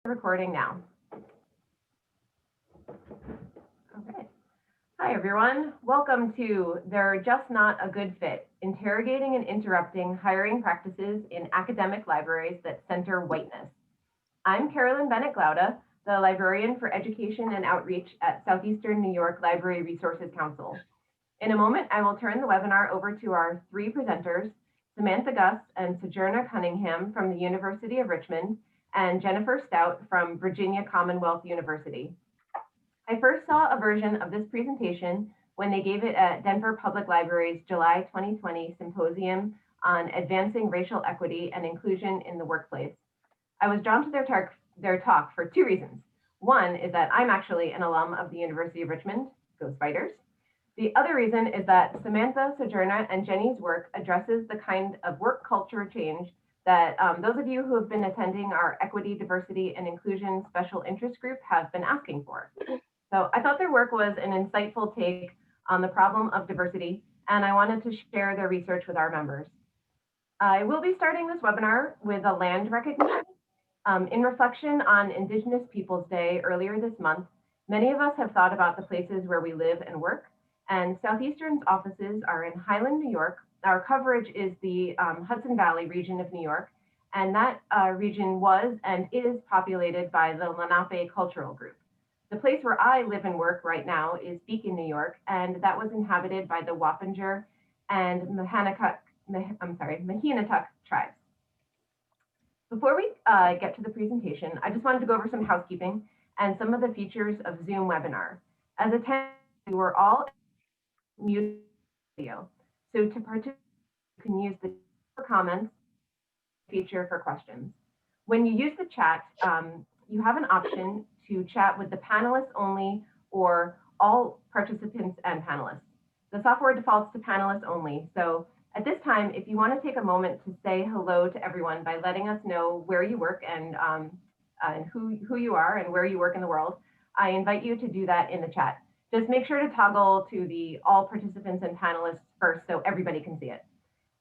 Recording now. Okay. Hi, everyone. Welcome to They're Just Not a Good Fit, Interrogating and Interrupting Hiring Practices in Academic Libraries that Center Whiteness. I'm Carolyn Bennett-Glauda, the Librarian for Education and Outreach at Southeastern New York Library Resources Council. In a moment, I will turn the webinar over to our three presenters, Samantha Gus and Sojourner Cunningham from the University of Richmond, and Jennifer Stout from Virginia Commonwealth University. I first saw a version of this presentation when they gave it at Denver Public Library's July 2020 Symposium on Advancing Racial Equity and Inclusion in the Workplace. I was drawn to their talk for two reasons. One is that I'm actually an alum of the University of Richmond, go Spiders. The other reason is that Samantha, Sojourner, and Jenny's work addresses the kind of work culture change that those of you who have been attending our Equity, Diversity, and Inclusion Special Interest Group have been asking for. So I thought their work was an insightful take on the problem of diversity, and I wanted to share their research with our members. I will be starting this webinar with a land recognition. In reflection on Indigenous Peoples Day earlier this month, many of us have thought about the places where we live and work, and Southeastern's offices are in Highland, New York. Our coverage is the Hudson Valley region of New York, and that region was and is populated by the Lenape Cultural Group. The place where I live and work right now is Beacon, New York, and that was inhabited by the Wappinger and Mahinatuck tribes. Before we get to the presentation, I just wanted to go over some housekeeping and some of the features of Zoom webinar. As attendees, we were all muted video. So to participate, you can use the for comments feature for questions. When you use the chat, you have an option to chat with the panelists only or all participants and panelists. The software defaults to panelists only. So at this time, if you want to take a moment to say hello to everyone by letting us know where you work and who you are and where you work in the world, I invite you to do that in the chat. Just make sure to toggle to the all participants and panelists first so everybody can see it.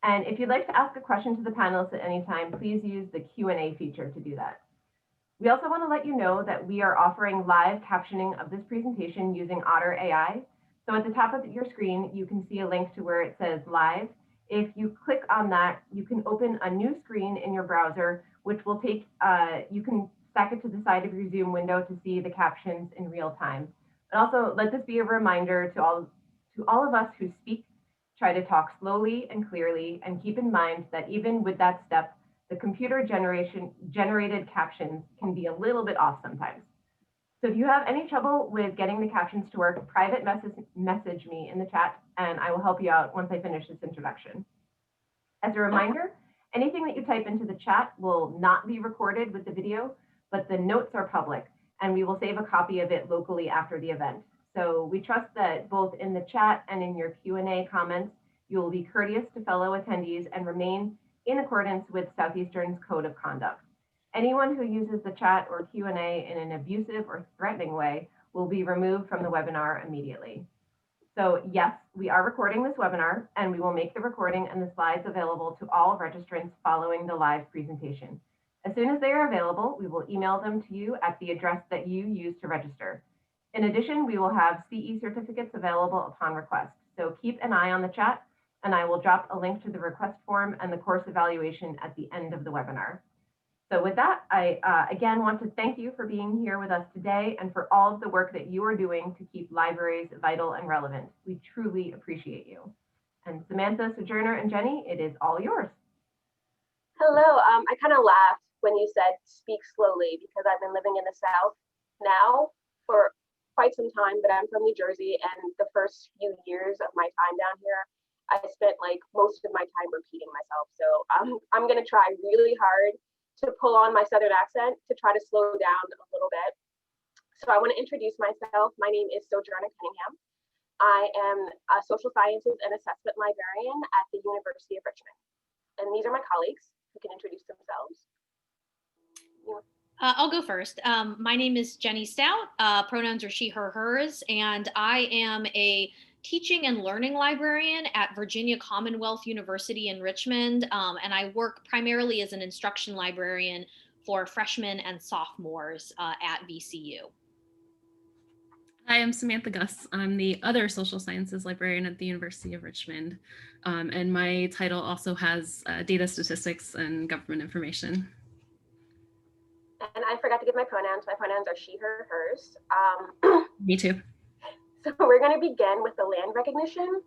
And if you'd like to ask a question to the panelists at any time, please use the Q&A feature to do that. We also want to let you know that we are offering live captioning of this presentation using Otter AI. So at the top of your screen, you can see a link to where it says live. If you click on that, you can open a new screen in your browser, which will take, you can stack it to the side of your Zoom window to see the captions in real time. And also let this be a reminder to all of us who speak, try to talk slowly and clearly, and keep in mind that even with that step, the computer generated captions can be a little bit off sometimes. So if you have any trouble with getting the captions to work, private message me in the chat and I will help you out once I finish this introduction. As a reminder, anything that you type into the chat will not be recorded with the video, but the notes are public and we will save a copy of it locally after the event. So we trust that both in the chat and in your Q&A comments, you will be courteous to fellow attendees and remain in accordance with Southeastern's Code of Conduct. Anyone who uses the chat or Q&A in an abusive or threatening way will be removed from the webinar immediately. So yes, we are recording this webinar and we will make the recording and the slides available to all registrants following the live presentation. As soon as they are available, we will email them to you at the address that you used to register. In addition, we will have CE certificates available upon request. So keep an eye on the chat and I will drop a link to the request form and the course evaluation at the end of the webinar. So with that, I again want to thank you for being here with us today and for all of the work that you are doing to keep libraries vital and relevant. We truly appreciate you. And Samantha, Sojourner, and Jenny, it is all yours. Hello, I kind of laughed when you said speak slowly because I've been living in the South now for quite some time, but I'm from New Jersey, and the first few years of my time down here, I spent like most of my time repeating myself. So I'm gonna try really hard to pull on my Southern accent to try to slow down a little bit. So I want to introduce myself. My name is Sojourner Cunningham. I am a social sciences and assessment librarian at the University of Richmond. And these are my colleagues who can introduce themselves. I'll go first. My name is Jenny Stout. Pronouns are she, her, hers, and I am a teaching and learning librarian at Virginia Commonwealth University in Richmond, and I work primarily as an instruction librarian for freshmen and sophomores at VCU. Hi, I'm Samantha Gus. I'm the other social sciences librarian at the University of Richmond. And my title also has data statistics and government information. And I forgot to give my pronouns. My pronouns are she, her, hers. Me too. So we're going to begin with the land recognition.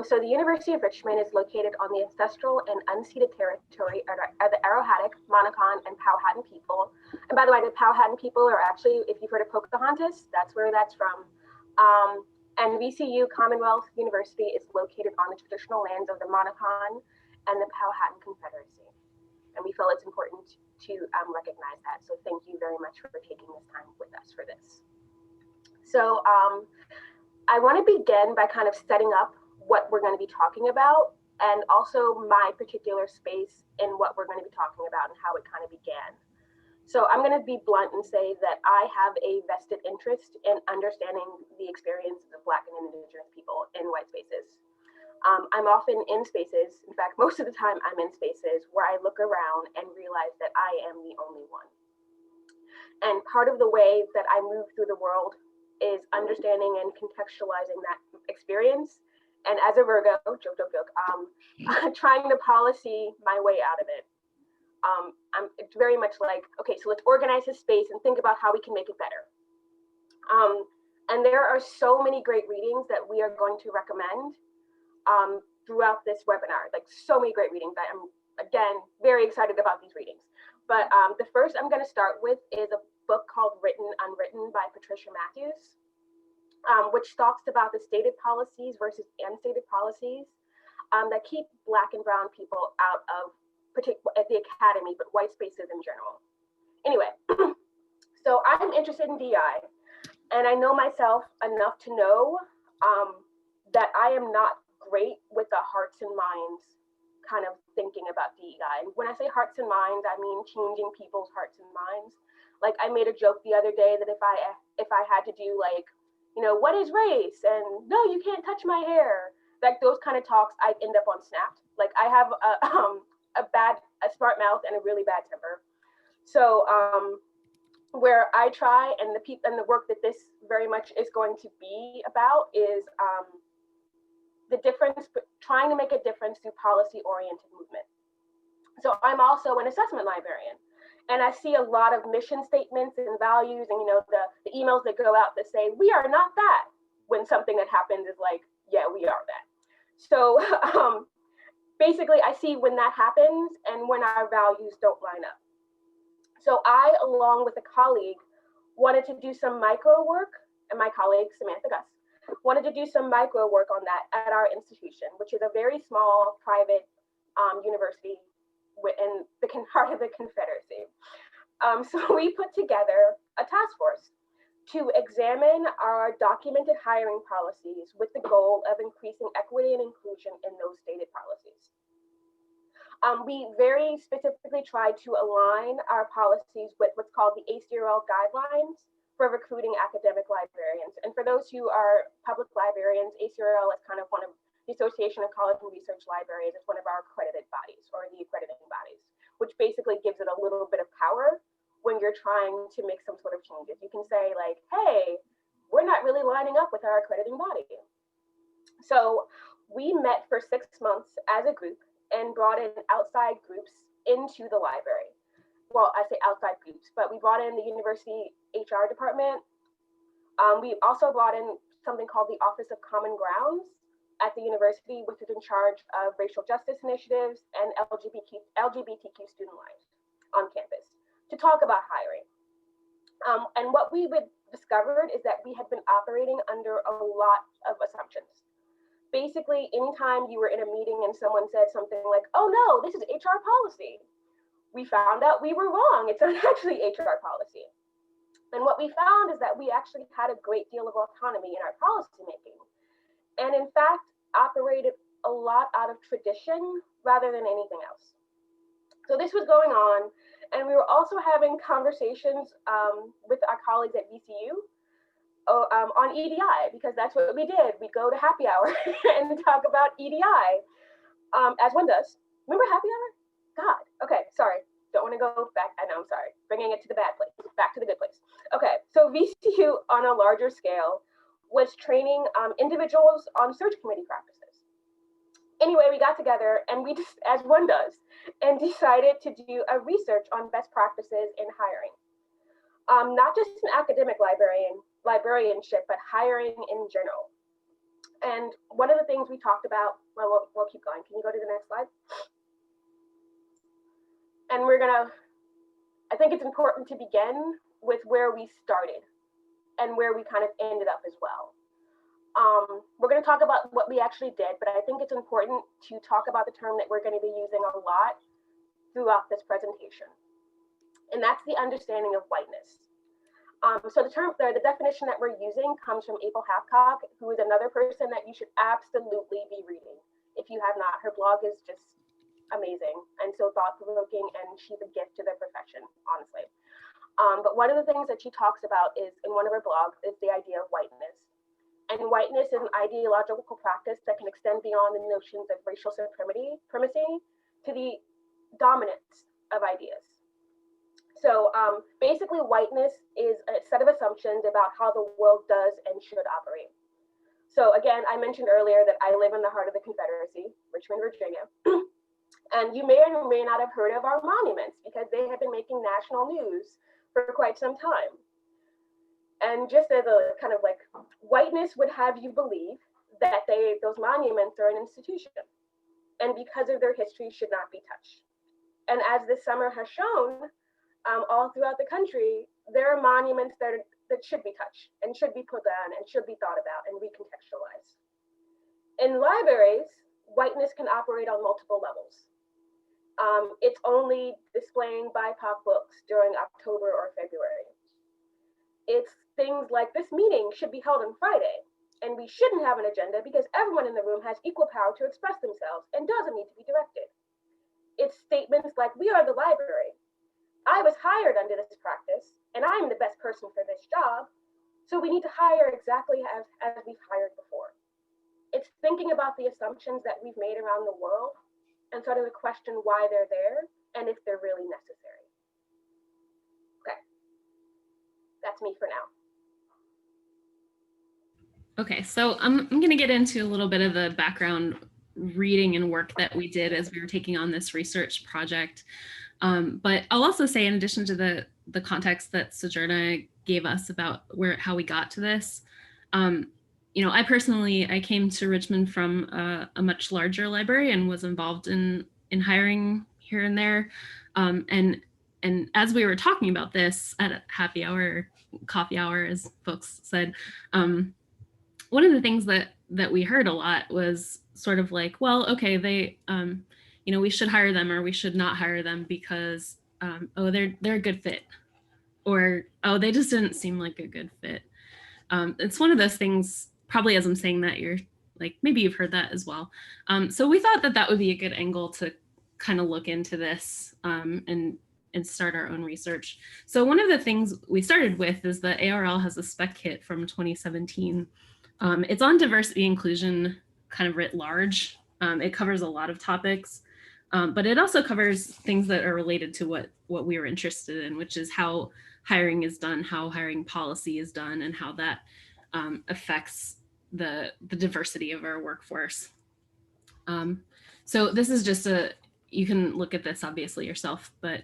So the University of Richmond is located on the ancestral and unceded territory of the Arrowhattock, Monacan, and Powhatan people. And by the way, the Powhatan people are actually, if you've heard of Pocahontas, that's where that's from. And VCU Commonwealth University is located on the traditional lands of the Monacan and the Powhatan Confederacy. And we feel it's important to recognize that. So thank you very much for taking this time with us for this. So I want to begin by kind of setting up what we're going to be talking about, and also my particular space in what we're going to be talking about and how it kind of began. So I'm going to be blunt and say that I have a vested interest in understanding the experiences of Black and Indigenous people in white spaces. I'm often in spaces, in fact, most of the time I'm in spaces where I look around and realize that I am the only one. And part of the way that I move through the world is understanding and contextualizing that experience. And as a Virgo, trying to policy my way out of it. It's very much like, okay, so let's organize this space and think about how we can make it better. And there are so many great readings that we are going to recommend throughout this webinar, like so many great readings. I am, again, very excited about these readings. But the first I'm going to start with is a book called Written Unwritten by Patricia Matthews, which talks about the stated policies versus unstated policies that keep Black and brown people out of at the academy, but white spaces in general. Anyway, so I'm interested in DI, and I know myself enough to know that I am not great with the hearts and minds kind of thinking about DEI. And when I say hearts and minds, I mean changing people's hearts and minds. Like I made a joke the other day that if I had to do like, you know, what is race? And no, you can't touch my hair. Like those kind of talks, I'd end up on Snapped. Like I have a smart mouth and a really bad temper. So where I try, and the work that this very much is going to be about is the difference, trying to make a difference through policy-oriented movement. So I'm also an assessment librarian. And I see a lot of mission statements and values and, you know, the emails that go out that say, we are not that, when something that happens is like, yeah, we are that. So basically I see when that happens and when our values don't line up. So I, along with a colleague, wanted to do some micro work, and my colleague, Samantha Gus, wanted to do some micro work on that at our institution, which is a very small private university in the heart of the Confederacy. So we put together a task force to examine our documented hiring policies with the goal of increasing equity and inclusion in those stated policies. We very specifically tried to align our policies with what's called the ACRL guidelines for recruiting academic librarians. And for those who are public librarians, ACRL is kind of one of the Association of College and Research Libraries. It's one of our accredited bodies, or the accrediting bodies, which basically gives it a little bit of power when you're trying to make some sort of changes. You can say like, hey, we're not really lining up with our accrediting body. So we met for 6 months as a group and brought in outside groups into the library. Well, I say outside groups, but we brought in the university HR department. We also brought in something called the Office of Common Grounds at the university, which is in charge of racial justice initiatives and LGBTQ student lives on campus, to talk about hiring. And what we discovered is that we had been operating under a lot of assumptions. Basically, anytime you were in a meeting and someone said something like, oh no, this is HR policy, we found out we were wrong. It's not actually HR policy. And what we found is that we actually had a great deal of autonomy in our policy making. And in fact, operated a lot out of tradition rather than anything else. So this was going on. And we were also having conversations with our colleagues at VCU on EDI, because that's what we did. We go to happy hour and talk about EDI, as one does. Remember happy hour? God. Okay, sorry. Don't want to go back. I know, I'm sorry. Bringing it to the bad place, back to the good place. Okay, so VCU on a larger scale was training individuals on search committee practices. Anyway, we got together and we just, as one does, and decided to do a research on best practices in hiring. Not just an academic librarianship, but hiring in general. And one of the things we talked about, well, we'll keep going. Can you go to the next slide? And I think it's important to begin with where we started and where we kind of ended up as well. We're going to talk about what we actually did, but I think it's important to talk about the term that we're going to be using a lot throughout this presentation. And that's the understanding of whiteness. So the definition that we're using comes from April Hathcock, who is another person that you should absolutely be reading. If you have not, her blog is just amazing and so thought-provoking, and she's a gift to the profession, honestly. But one of the things that she talks about is in one of her blogs is the idea of whiteness. And whiteness is an ideological practice that can extend beyond the notions of racial supremacy to the dominance of ideas. So basically, whiteness is a set of assumptions about how the world does and should operate. So again, I mentioned earlier that I live in the heart of the Confederacy, Richmond, Virginia. And you may or may not have heard of our monuments because they have been making national news for quite some time. And just as a kind of like, whiteness would have you believe that those monuments are an institution, and because of their history should not be touched. And as this summer has shown, all throughout the country, there are monuments that should be touched and should be put down and should be thought about and recontextualized. In libraries, whiteness can operate on multiple levels. It's only displaying BIPOC books during October or February. It's things like this meeting should be held on Friday, and we shouldn't have an agenda because everyone in the room has equal power to express themselves and doesn't need to be directed. It's statements like, we are the library. I was hired under this practice, and I'm the best person for this job, so we need to hire exactly as we've hired before. It's thinking about the assumptions that we've made around the world and sort of the question why they're there and if they're really necessary. Okay, that's me for now. Okay, so I'm going to get into a little bit of the background reading and work that we did as we were taking on this research project. But I'll also say, in addition to the context that Sojourna gave us about how we got to this, I personally came to Richmond from a much larger library and was involved in hiring here and there. And as we were talking about this at a happy hour, coffee hour, as folks said, one of the things that we heard a lot was sort of like, well, okay, they, we should hire them or we should not hire them because, they're a good fit, or, oh, they just didn't seem like a good fit. It's one of those things, probably as I'm saying that, you're like, maybe you've heard that as well. So we thought that would be a good angle to kind of look into this and start our own research. So one of the things we started with is the ARL has a spec kit from 2017. It's on diversity inclusion kind of writ large. It covers a lot of topics, but it also covers things that are related to what we were interested in, which is how hiring is done, how hiring policy is done, and how that affects the diversity of our workforce. So this is just you can look at this obviously yourself, but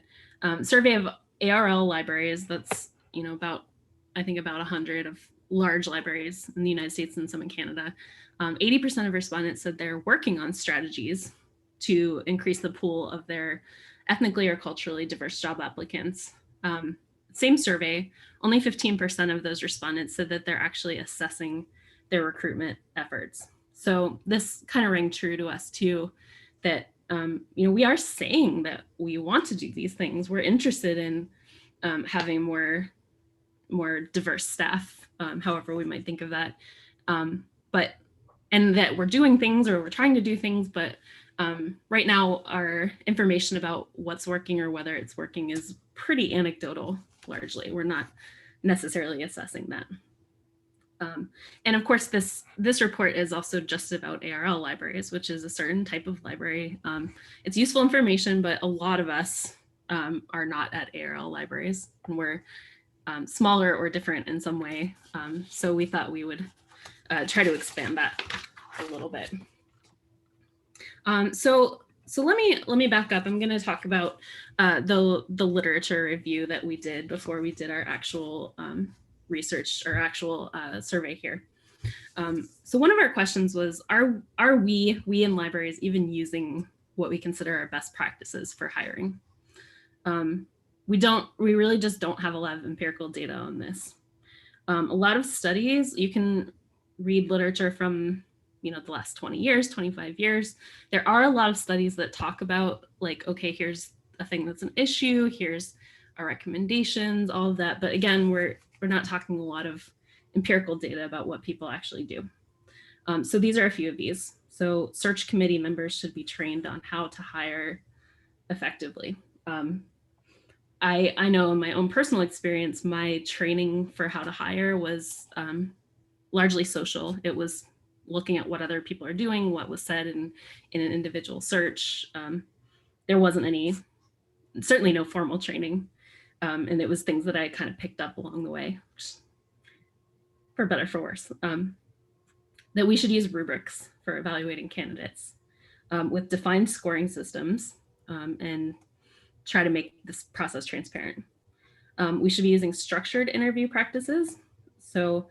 survey of ARL libraries, that's, I think about 100 of large libraries in the United States and some in Canada. 80% of respondents said they're working on strategies to increase the pool of their ethnically or culturally diverse job applicants. Same survey, only 15% of those respondents said that they're actually assessing their recruitment efforts. So this kind of rang true to us too, that we are saying that we want to do these things. We're interested in having more diverse staff, however we might think of that, and that we're doing things or we're trying to do things, but right now our information about what's working or whether it's working is pretty anecdotal, largely. We're not necessarily assessing that. And of course, this report is also just about ARL libraries, which is a certain type of library. It's useful information, but a lot of us are not at ARL libraries, and we're smaller or different in some way. So we thought we would try to expand that a little bit. So let me back up. I'm going to talk about the literature review that we did before we did our actual research or actual survey here. So one of our questions was, are we in libraries even using what we consider our best practices for hiring? We really just don't have a lot of empirical data on this. A lot of studies, you can read literature from the last 20 years, 25 years. There are a lot of studies that talk about like, okay, here's a thing that's an issue, here's our recommendations, all of that. But again, we're not talking a lot of empirical data about what people actually do. So these are a few of these. So search committee members should be trained on how to hire effectively. I know in my own personal experience, my training for how to hire was largely social. It was looking at what other people are doing, what was said in an individual search. There wasn't certainly no formal training. And it was things that I kind of picked up along the way, for better, for worse. That we should use rubrics for evaluating candidates with defined scoring systems and try to make this process transparent. We should be using structured interview practices. So,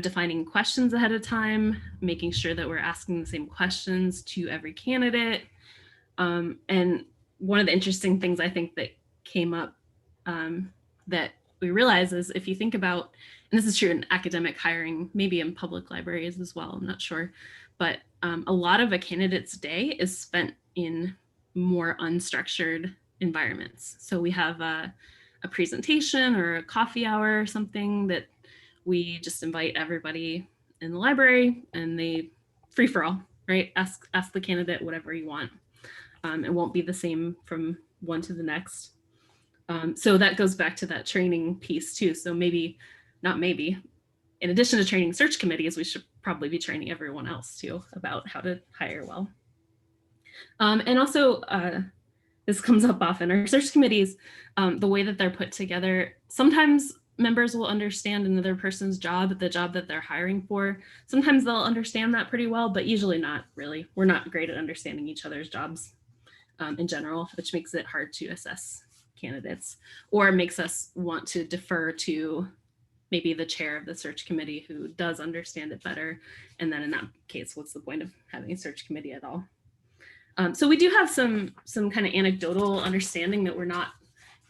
defining questions ahead of time, making sure that we're asking the same questions to every candidate. And one of the interesting things I think that came up that we realize is, if you think about, and this is true in academic hiring, maybe in public libraries as well, I'm not sure, but a lot of a candidate's day is spent in more unstructured environments. So we have a presentation or a coffee hour or something that we just invite everybody in the library, and they free for all, right? Ask the candidate whatever you want. It won't be the same from one to the next. So that goes back to that training piece too. So maybe, not maybe, in addition to training search committees, we should probably be training everyone else too about how to hire well. And also, this comes up often, our search committees, the way that they're put together, sometimes members will understand another person's job, the job that they're hiring for. Sometimes they'll understand that pretty well, but usually not really. We're not great at understanding each other's jobs in general, which makes it hard to assess candidates, or makes us want to defer to maybe the chair of the search committee who does understand it better. And then in that case, what's the point of having a search committee at all? So we do have some kind of anecdotal understanding that we're not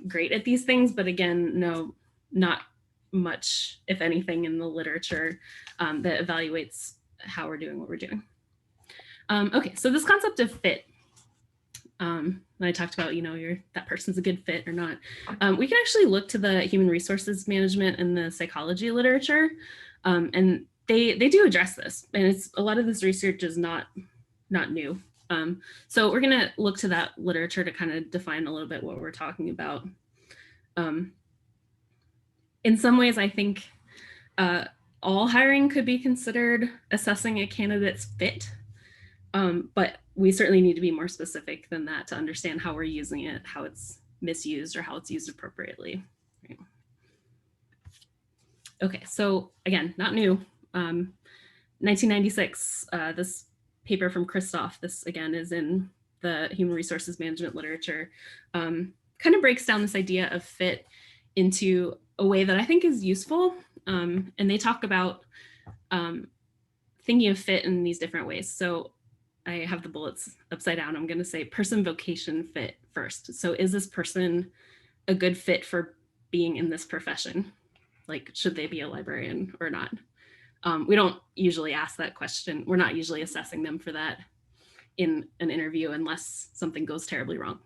great at these things, but again, no, not much, if anything, in the literature that evaluates how we're doing what we're doing. Okay, so this concept of fit, when I talked about, that person's a good fit or not, we can actually look to the human resources management and the psychology literature, and they do address this, and a lot of this research is not new. So we're going to look to that literature to kind of define a little bit what we're talking about. In some ways, I think all hiring could be considered assessing a candidate's fit, but we certainly need to be more specific than that to understand how we're using it, how it's misused, or how it's used appropriately. Right. Okay, so again, not new. 1996, this paper from Christoph, this again is in the human resources management literature, kind of breaks down this idea of fit into a way that I think is useful. And they talk about thinking of fit in these different ways. So I have the bullets upside down. I'm going to say person, vocation, fit first. So is this person a good fit for being in this profession? Like, should they be a librarian or not? We don't usually ask that question. We're not usually assessing them for that in an interview unless something goes terribly wrong.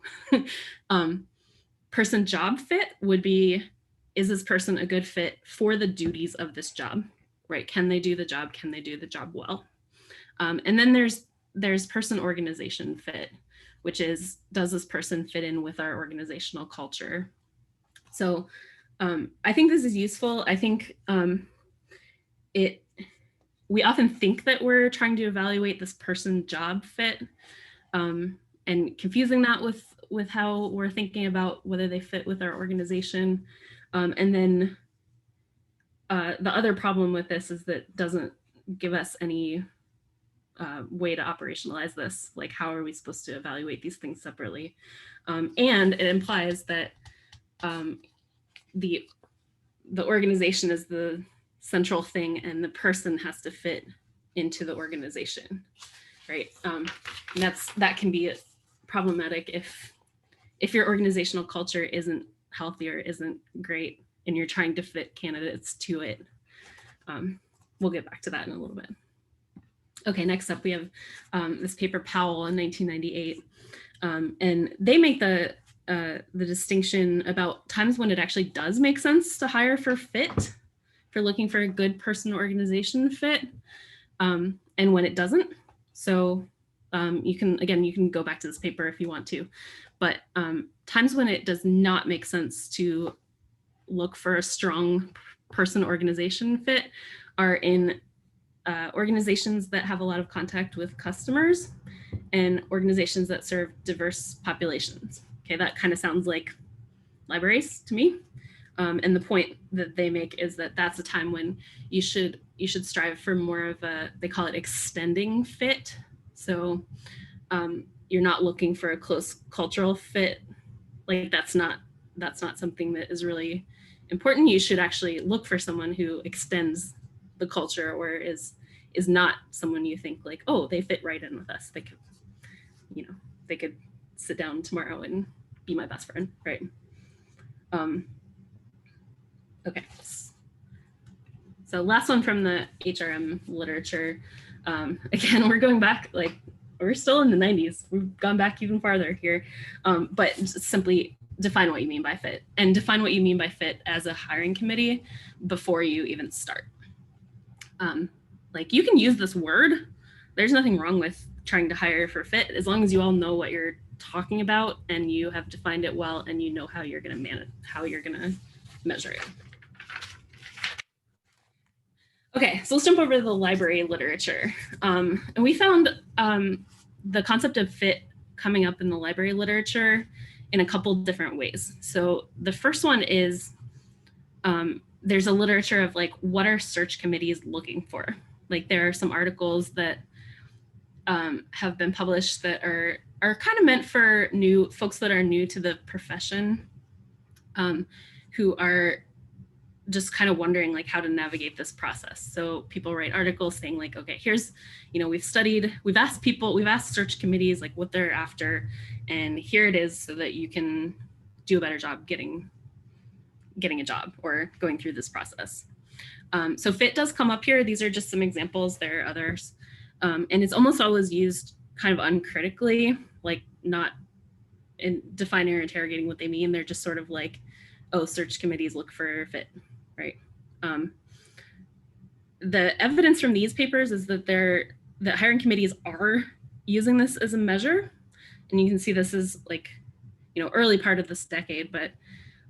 Person job fit would be, is this person a good fit for the duties of this job, right? Can they do the job? Can they do the job well? And then there's person organization fit, which is, does this person fit in with our organizational culture? So I think this is useful. I think we often think that we're trying to evaluate this person job fit, and confusing that with how we're thinking about whether they fit with our organization. And then the other problem with this is that it doesn't give us any way to operationalize this. Like, how are we supposed to evaluate these things separately? And it implies that the organization is the central thing and the person has to fit into the organization, right? That can be problematic if your organizational culture isn't healthy or isn't great and you're trying to fit candidates to it. We'll get back to that in a little bit. Okay, next up we have this paper, Powell, in 1998. And they make the distinction about times when it actually does make sense to hire for fit, for looking for a good person organization fit, and when it doesn't. So you can go back to this paper if you want to, but times when it does not make sense to look for a strong person organization fit are in organizations that have a lot of contact with customers and organizations that serve diverse populations. Okay, that kind of sounds like libraries to me. And the point that they make is that that's a time when you should strive for more of a, they call it extending fit. So you're not looking for a close cultural fit. Like that's not something that is really important. You should actually look for someone who extends the culture or is not someone you think like, oh, they fit right in with us. They could, they could sit down tomorrow and be my best friend, right? Okay. So last one from the HRM literature. Again, we're going back, like we're still in the 90s. We've gone back even farther here, but simply define what you mean by fit and define what you mean by fit as a hiring committee before you even start. Like you can use this word. There's nothing wrong with trying to hire for fit as long as you all know what you're talking about and you have defined it well and you know how you're going to manage, how you're going to measure it. Okay, so let's jump over to the library literature. And we found the concept of fit coming up in the library literature in a couple different ways. So the first one is there's a literature of like, what are search committees looking for? Like there are some articles that have been published that are kind of meant for new folks that are new to the profession, who are just kind of wondering like how to navigate this process. So people write articles saying like, okay, here's, we've asked search committees like what they're after, and here it is so that you can do a better job getting a job or going through this process. So fit does come up here. These are just some examples. There are others. And it's almost always used kind of uncritically, like not in defining or interrogating what they mean. They're just sort of like, oh, search committees look for fit, right? The evidence from these papers is that that hiring committees are using this as a measure. And you can see this is like, early part of this decade, but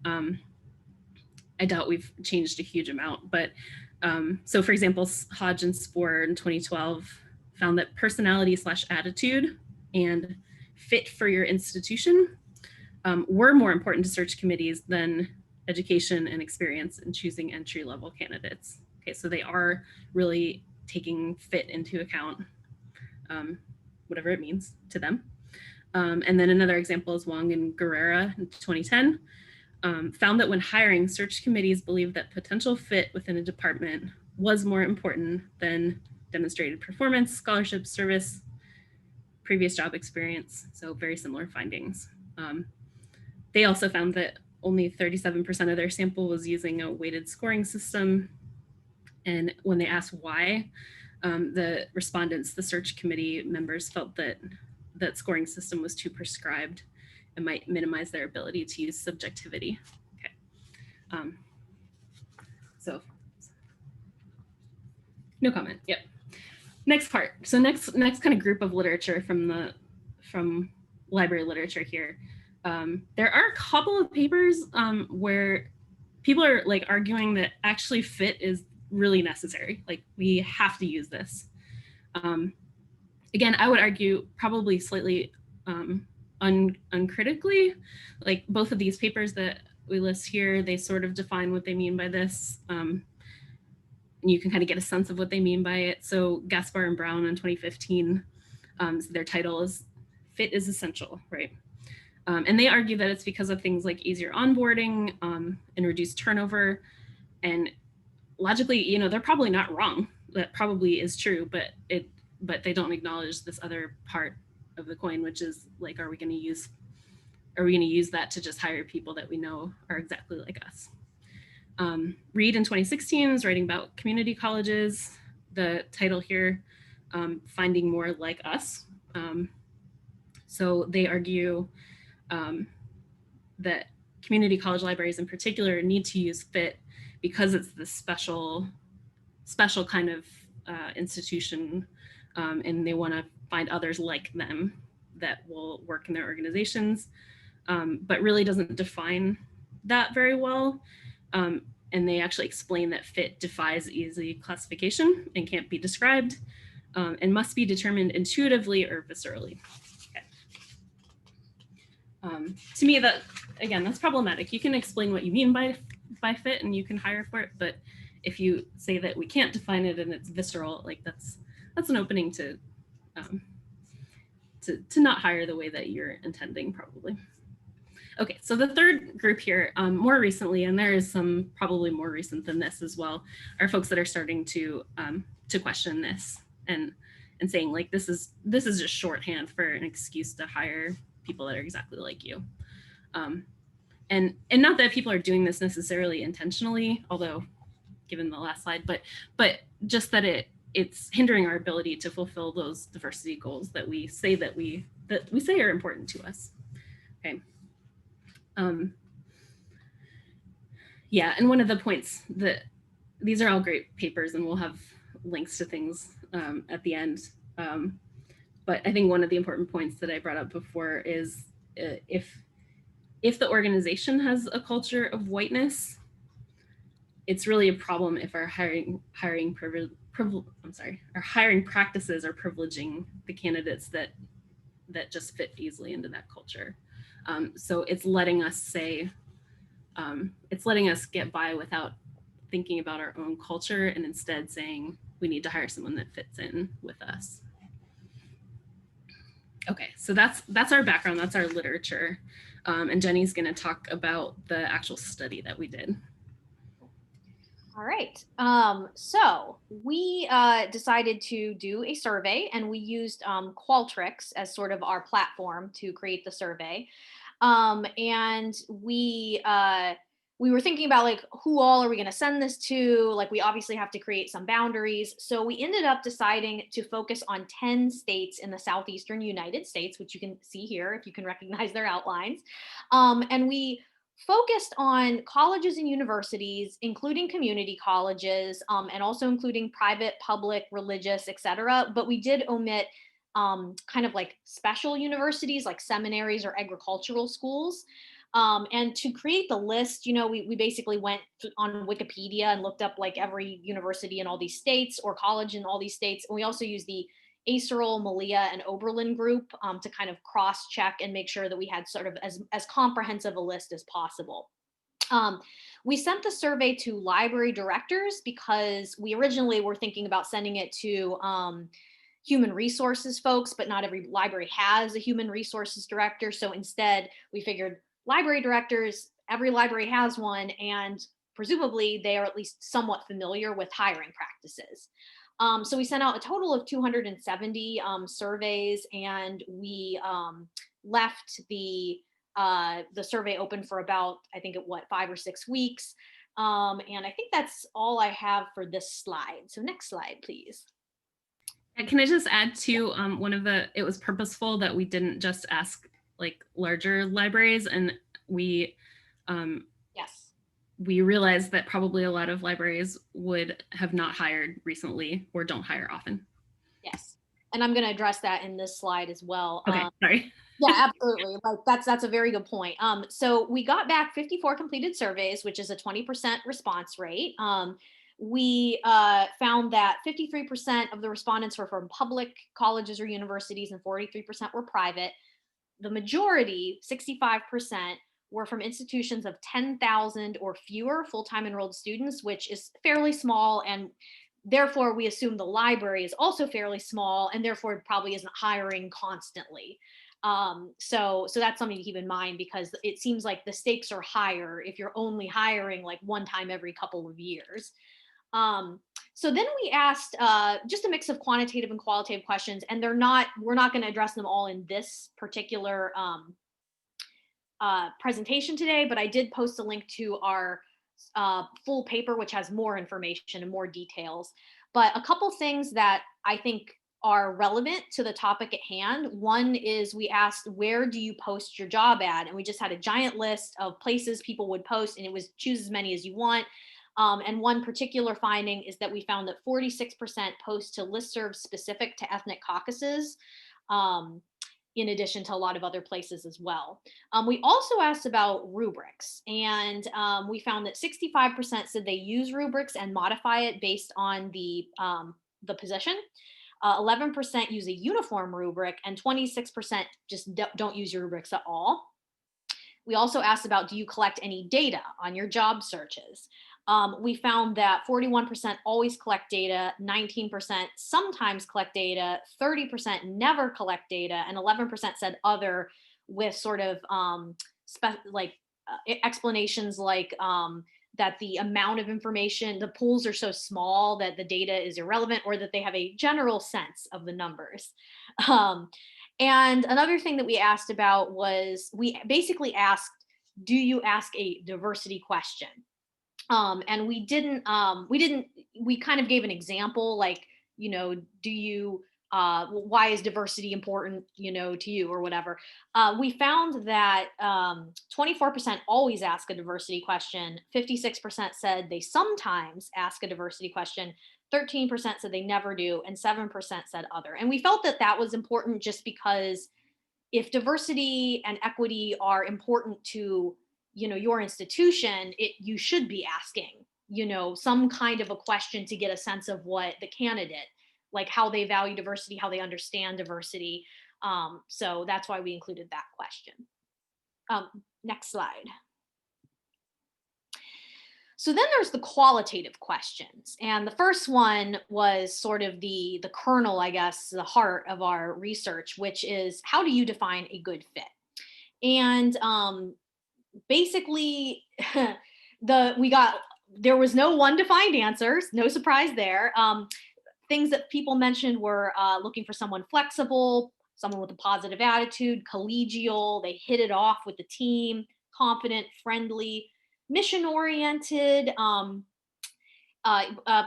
I doubt we've changed a huge amount. But so for example, Hodge and Spoor in 2012 found that personality/attitude and fit for your institution were more important to search committees than education and experience in choosing entry-level candidates. Okay, so they are really taking fit into account, whatever it means to them. And then another example is Wong and Guerrera in 2010, found that when hiring, search committees believed that potential fit within a department was more important than demonstrated performance, scholarship, service, previous job experience. So very similar findings. They also found that only 37% of their sample was using a weighted scoring system. And when they asked why, the respondents, the search committee members, felt that that scoring system was too prescribed and might minimize their ability to use subjectivity. Okay. So no comment. Yep. Next part. So next kind of group of literature from library literature here. There are a couple of papers where people are like arguing that actually fit is really necessary. Like we have to use this. Again, I would argue probably slightly uncritically, like both of these papers that we list here, they sort of define what they mean by this. And you can kind of get a sense of what they mean by it. So Gaspar and Brown in 2015, so their title is Fit is Essential, right? And they argue that it's because of things like easier onboarding and reduced turnover. And logically, you know, they're probably not wrong. That probably is true, but they don't acknowledge this other part of the coin, which is like, are we going to use that to just hire people that we know are exactly like us? Reed in 2016 is writing about community colleges. The title here, Finding More Like Us. So they argue that community college libraries in particular need to use FIT because it's this special kind of institution, and they want to find others like them that will work in their organizations, but really doesn't define that very well. And they actually explain that FIT defies easy classification and can't be described, and must be determined intuitively or viscerally. Okay. To me, that, again, that's problematic. You can explain what you mean by FIT and you can hire for it, but if you say that we can't define it and it's visceral, like that's an opening to not hire the way that you're intending, probably. Okay, so the third group here, more recently, and there is some probably more recent than this as well, are folks that are starting to question this and saying like this is just shorthand for an excuse to hire people that are exactly like you. And not that people are doing this necessarily intentionally, although given the last slide, but just that it's hindering our ability to fulfill those diversity goals that we say are important to us. Okay. Yeah, and one of the points that these are all great papers, and we'll have links to things at the end. But I think one of the important points that I brought up before is if the organization has a culture of whiteness, it's really a problem if our hiring practices are privileging the candidates that just fit easily into that culture. So it's letting us get by without thinking about our own culture, and instead saying we need to hire someone that fits in with us. Okay, so that's our background, that's our literature. And Jenny's going to talk about the actual study that we did. All right. So we decided to do a survey, and we used Qualtrics as sort of our platform to create the survey. And we were thinking about like, who all are we going to send this to? Like, we obviously have to create some boundaries. So we ended up deciding to focus on 10 states in the southeastern United States, which you can see here if you can recognize their outlines. And we focused on colleges and universities, including community colleges, and also including private, public, religious, et cetera. But we did omit kind of like special universities like seminaries or agricultural schools. And to create the list, you know, we basically went on Wikipedia and looked up like every university in all these states or college in all these states. And we also used the Acerl, Malia, and Oberlin group to kind of cross-check and make sure that we had sort of as comprehensive a list as possible. We sent the survey to library directors because we originally were thinking about sending it to human resources folks, but not every library has a human resources director. So instead, we figured library directors, every library has one, and presumably they are at least somewhat familiar with hiring practices. So we sent out a total of 270 surveys, and we left the survey open for about, I think, 5 or 6 weeks. And I think that's all I have for this slide. So next slide, please. And can I just add to it was purposeful that we didn't just ask like larger libraries, and we yes. We realized that probably a lot of libraries would have not hired recently or don't hire often. Yes. And I'm going to address that in this slide as well. Okay, sorry. Yeah, absolutely. Like that's a very good point. So we got back 54 completed surveys, which is a 20% response rate. we found that 53% of the respondents were from public colleges or universities and 43% were private. The majority, 65%, were from institutions of 10,000 or fewer full-time enrolled students, which is fairly small, and therefore we assume the library is also fairly small, and therefore it probably isn't hiring constantly. So that's something to keep in mind, because it seems like the stakes are higher if you're only hiring like one time every couple of years. So then we asked just a mix of quantitative and qualitative questions, and we're not going to address them all in this particular presentation today, but I did post a link to our full paper, which has more information and more details. But a couple things that I think are relevant to the topic at hand. One is we asked, where do you post your job ad? And we just had a giant list of places people would post, and it was choose as many as you want. And one particular finding is that we found that 46% post to listservs specific to ethnic caucuses, in addition to a lot of other places as well. We also asked about rubrics, and we found that 65% said they use rubrics and modify it based on the position. 11% use a uniform rubric, and 26% just don't use rubrics at all. We also asked about, do you collect any data on your job searches? We found that 41% always collect data, 19% sometimes collect data, 30% never collect data, and 11% said other, with sort of explanations like that the amount of information, the pools are so small that the data is irrelevant, or that they have a general sense of the numbers. And another thing that we asked about was, we basically asked, do you ask a diversity question? And we kind of gave an example, like, do you, why is diversity important, to you, or whatever. We found that 24% always ask a diversity question, 56% said they sometimes ask a diversity question, 13% said they never do, and 7% said other. And we felt that that was important, just because if diversity and equity are important to your institution, you should be asking some kind of a question to get a sense of what the candidate, like how they value diversity, how they understand diversity. So that's why we included that question. Next slide. So then there's the qualitative questions. And the first one was sort of the kernel, I guess, the heart of our research, which is, how do you define a good fit? And basically, there was no one defined answers, no surprise there. Things that people mentioned were looking for someone flexible, someone with a positive attitude, collegial, they hit it off with the team, confident, friendly, mission-oriented.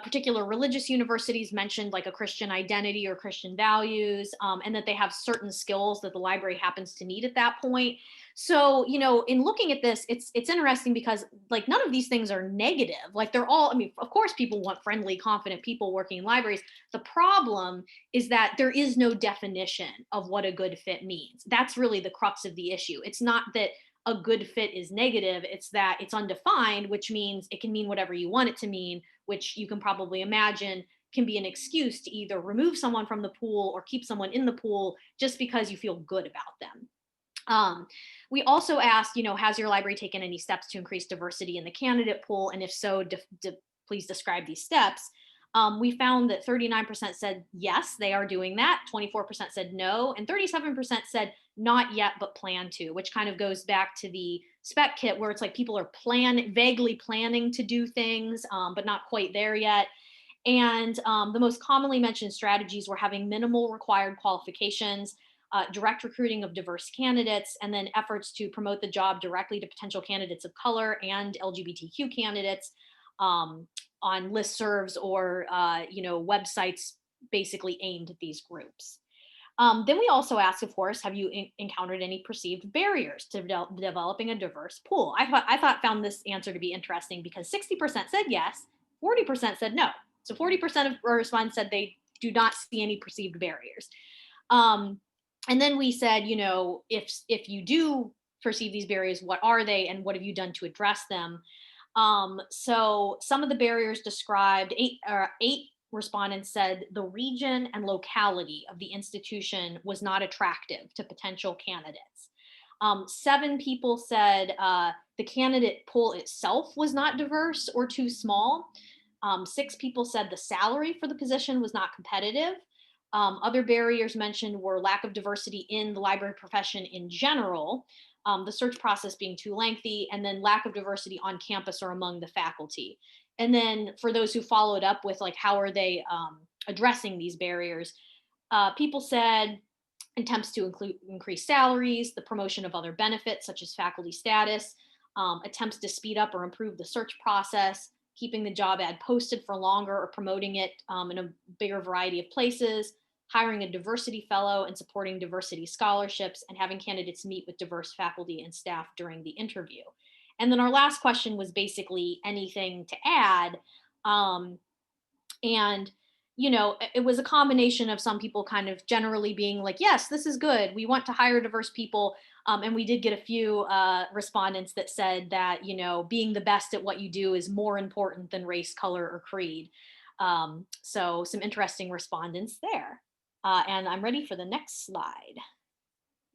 Particular religious universities mentioned like a Christian identity or Christian values, and that they have certain skills that the library happens to need at that point. So, in looking at this, it's interesting, because like none of these things are negative. Like they're all, I mean, of course people want friendly, confident people working in libraries. The problem is that there is no definition of what a good fit means. That's really the crux of the issue. It's not that a good fit is negative, it's that it's undefined, which means it can mean whatever you want it to mean, which you can probably imagine can be an excuse to either remove someone from the pool or keep someone in the pool just because you feel good about them. We also asked, has your library taken any steps to increase diversity in the candidate pool? And if so, please describe these steps. We found that 39% said yes, they are doing that. 24% said no, and 37% said not yet, but plan to, which kind of goes back to the spec kit, where it's like people are vaguely planning to do things, but not quite there yet. And the most commonly mentioned strategies were having minimal required qualifications, direct recruiting of diverse candidates, and then efforts to promote the job directly to potential candidates of color and LGBTQ candidates, on listservs or websites basically aimed at these groups. Then we also asked, of course, have you encountered any perceived barriers to developing a diverse pool? I found this answer to be interesting, because 60% said yes, 40% said no. So 40% of respondents said they do not see any perceived barriers. And then we said, if you do perceive these barriers, what are they, and what have you done to address them? So some of the barriers described, eight respondents said the region and locality of the institution was not attractive to potential candidates. 7 people said the candidate pool itself was not diverse or too small. 6 people said the salary for the position was not competitive. Other barriers mentioned were lack of diversity in the library profession in general, the search process being too lengthy, and then lack of diversity on campus or among the faculty. And then for those who followed up with like, how are they addressing these barriers? People said attempts to increase salaries, the promotion of other benefits such as faculty status, attempts to speed up or improve the search process, keeping the job ad posted for longer or promoting it in a bigger variety of places, hiring a diversity fellow and supporting diversity scholarships, and having candidates meet with diverse faculty and staff during the interview. And then our last question was basically anything to add. And it was a combination of some people kind of generally being like, yes, this is good, we want to hire diverse people, and we did get a few respondents that said that being the best at what you do is more important than race, color, or creed. So some interesting respondents there. And I'm ready for the next slide.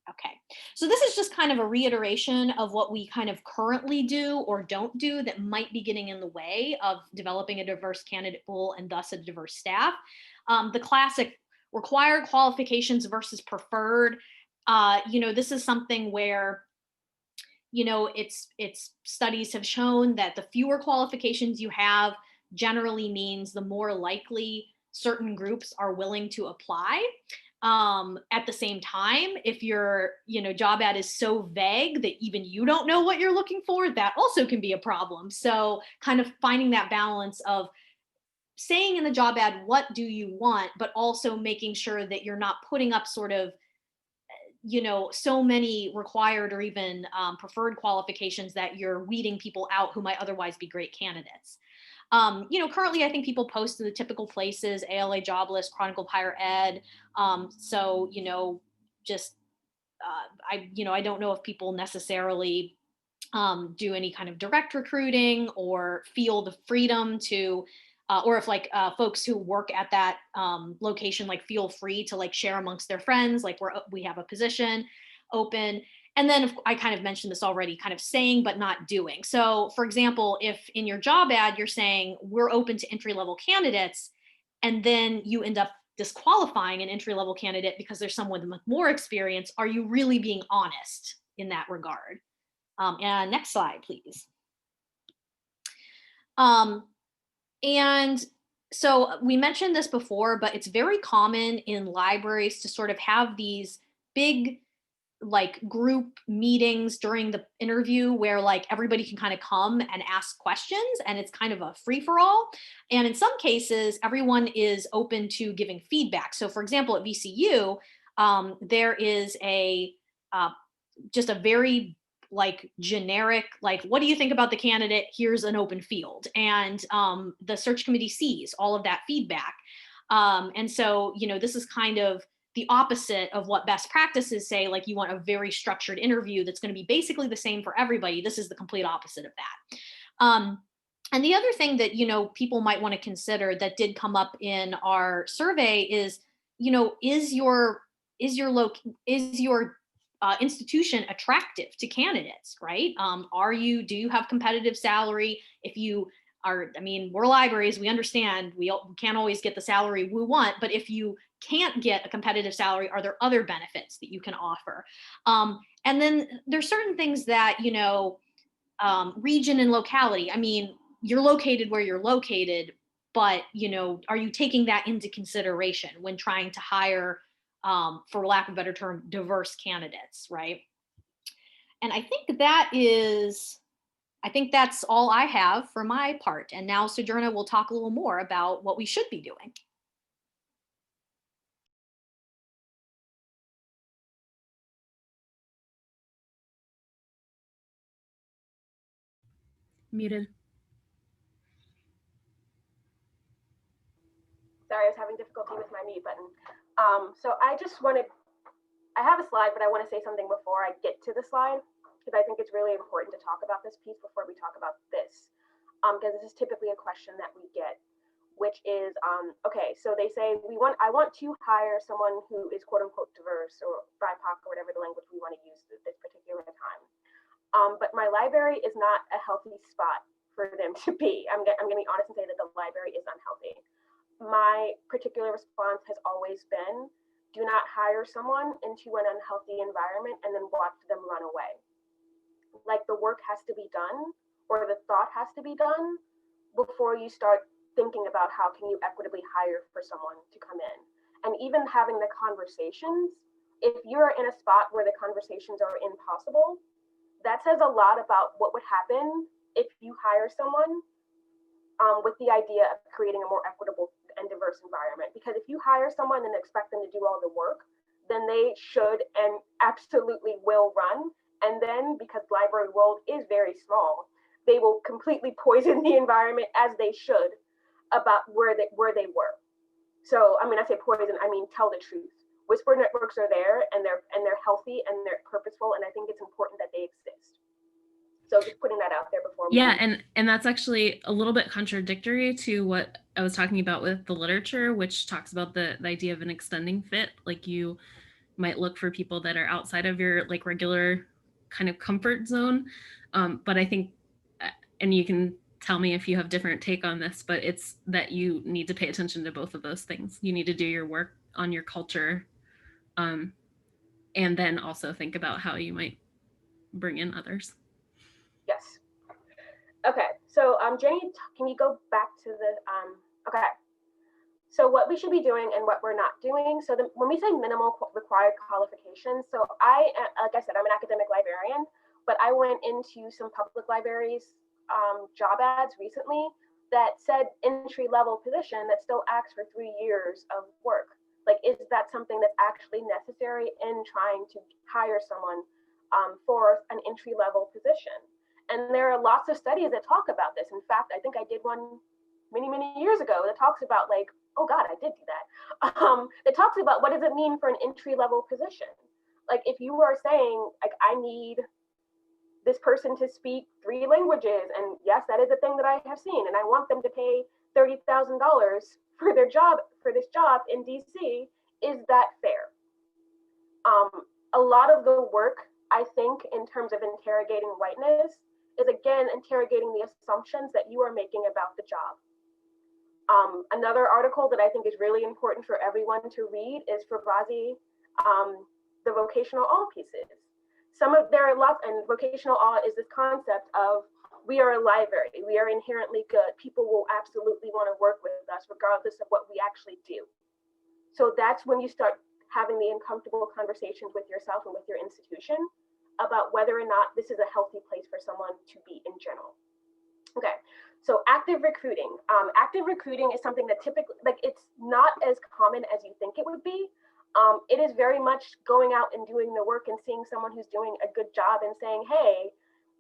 Okay, so this is just kind of a reiteration of what we kind of currently do or don't do that might be getting in the way of developing a diverse candidate pool and thus a diverse staff. The classic required qualifications versus preferred. This is something where it's studies have shown that the fewer qualifications you have generally means the more likely certain groups are willing to apply. At the same time, if your job ad is so vague that even you don't know what you're looking for, that also can be a problem. So kind of finding that balance of saying in the job ad what do you want, but also making sure that you're not putting up sort of so many required or even preferred qualifications that you're weeding people out who might otherwise be great candidates. Currently, I think people post in the typical places: ALA Jobless, Chronicle of Higher Ed. So, just I don't know if people necessarily do any kind of direct recruiting or feel the freedom to, or if like folks who work at that location like feel free to like share amongst their friends, like we have a position open. And then I kind of mentioned this already, kind of saying but not doing. So for example, if in your job ad you're saying we're open to entry-level candidates, and then you end up disqualifying an entry-level candidate because there's someone with more experience, are you really being honest in that regard? And next slide, please. And so we mentioned this before, but it's very common in libraries to sort of have these big like group meetings during the interview where like everybody can kind of come and ask questions, and it's kind of a free-for-all. And in some cases, everyone is open to giving feedback. So for example, at VCU, there is just a very like generic, like, what do you think about the candidate? Here's an open field. And the search committee sees all of that feedback. And so, this is kind of the opposite of what best practices say. Like, you want a very structured interview that's going to be basically the same for everybody. This is the complete opposite of that. And the other thing that, people might want to consider that did come up in our survey is, is your institution attractive to candidates, right? Do you have competitive salary? If you are, we're libraries, we understand we can't always get the salary we want, but if you can't get a competitive salary, are there other benefits that you can offer? And then there's certain things that, region and locality. You're located where you're located, but, are you taking that into consideration when trying to hire, for lack of a better term, diverse candidates, right? And I think that's all I have for my part. And now Sojourna will talk a little more about what we should be doing. Muted. Sorry, I was having difficulty with my mute button. So I have a slide, but I want to say something before I get to the slide, because I think it's really important to talk about this piece before we talk about this. because this is typically a question that we get, which is, okay, so they say, I want to hire someone who is quote unquote diverse or BIPOC or whatever the language we want to use at this particular time. But my library is not a healthy spot for them to be. I'm going to be honest and say that the library is unhealthy. My particular response has always been, do not hire someone into an unhealthy environment and then watch them run away. Like, the work has to be done, or the thought has to be done before you start thinking about how can you equitably hire for someone to come in. And even having the conversations, if you're in a spot where the conversations are impossible, that says a lot about what would happen if you hire someone with the idea of creating a more equitable and diverse environment. Because if you hire someone and expect them to do all the work, then they should and absolutely will run. And then, because the library world is very small, they will completely poison the environment, as they should, about where they were. So, I mean, I say poison, I mean tell the truth. Whisper networks are there, and they're healthy and they're purposeful, and I think it's important that they exist. So just putting that out there before. Yeah, and that's actually a little bit contradictory to what I was talking about with the literature, which talks about the idea of an extending fit. Like, you might look for people that are outside of your like regular kind of comfort zone. But I think, and you can tell me if you have different take on this, but it's that you need to pay attention to both of those things. You need to do your work on your culture, and then also think about how you might bring in others. Yes. Okay, so Jenny, can you go back to the, okay. So what we should be doing and what we're not doing. So when we say minimal required qualifications, so like I said, I'm an academic librarian, but I went into some public libraries job ads recently that said entry-level position that still asks for 3 years of work. Like, is that something that's actually necessary in trying to hire someone for an entry-level position? And there are lots of studies that talk about this. In fact, I think I did one many years ago that talks about, like, oh God, I did do that. It talks about what does it mean for an entry-level position. Like, if you are saying, like, I need this person to speak 3 languages, and yes, that is a thing that I have seen, and I want them to pay $30,000 for their job, for this job in DC, is that fair? A lot of the work, I think, in terms of interrogating whiteness, is again interrogating the assumptions that you are making about the job. Another article that I think is really important for everyone to read is for Brazi, the vocational awe pieces. There are lots, and vocational awe is this concept of, we are a library, we are inherently good, people will absolutely want to work with us regardless of what we actually do. So that's when you start having the uncomfortable conversations with yourself and with your institution about whether or not this is a healthy place for someone to be in general. Okay, so active recruiting. Active recruiting is something that typically, like, it's not as common as you think it would be. It is very much going out and doing the work and seeing someone who's doing a good job and saying, hey,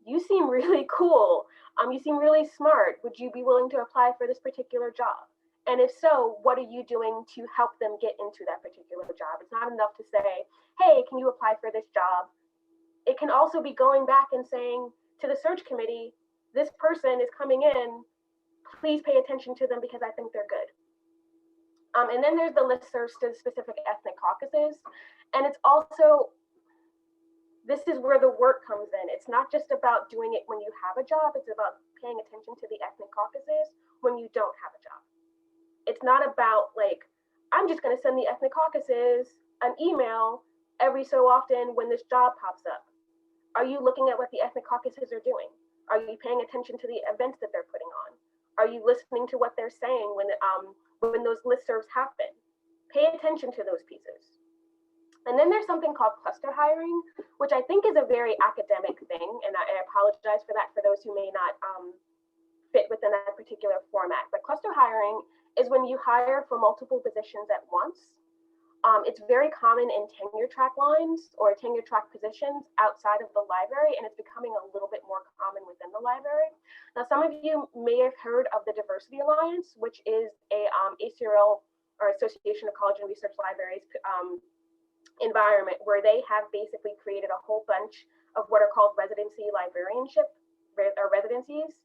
you seem really cool. You seem really smart. Would you be willing to apply for this particular job? And if so, what are you doing to help them get into that particular job? It's not enough to say, hey, can you apply for this job? It can also be going back and saying to the search committee, this person is coming in, please pay attention to them because I think they're good. And then there's the listservs to specific ethnic caucuses. And it's also, this is where the work comes in. It's not just about doing it when you have a job, it's about paying attention to the ethnic caucuses when you don't have a job. It's not about, like, I'm just gonna send the ethnic caucuses an email every so often when this job pops up. Are you looking at what the ethnic caucuses are doing? Are you paying attention to the events that they're putting on? Are you listening to what they're saying when those listservs happen? Pay attention to those pieces. And then there's something called cluster hiring, which I think is a very academic thing, and I apologize for that for those who may not fit within that particular format. But cluster hiring is when you hire for multiple positions at once. It's very common in tenure track lines or tenure track positions outside of the library, and it's becoming a little bit more common within the library. Now, some of you may have heard of the Diversity Alliance, which is a ACRL, or Association of College and Research Libraries, environment where they have basically created a whole bunch of what are called residency librarianship or residencies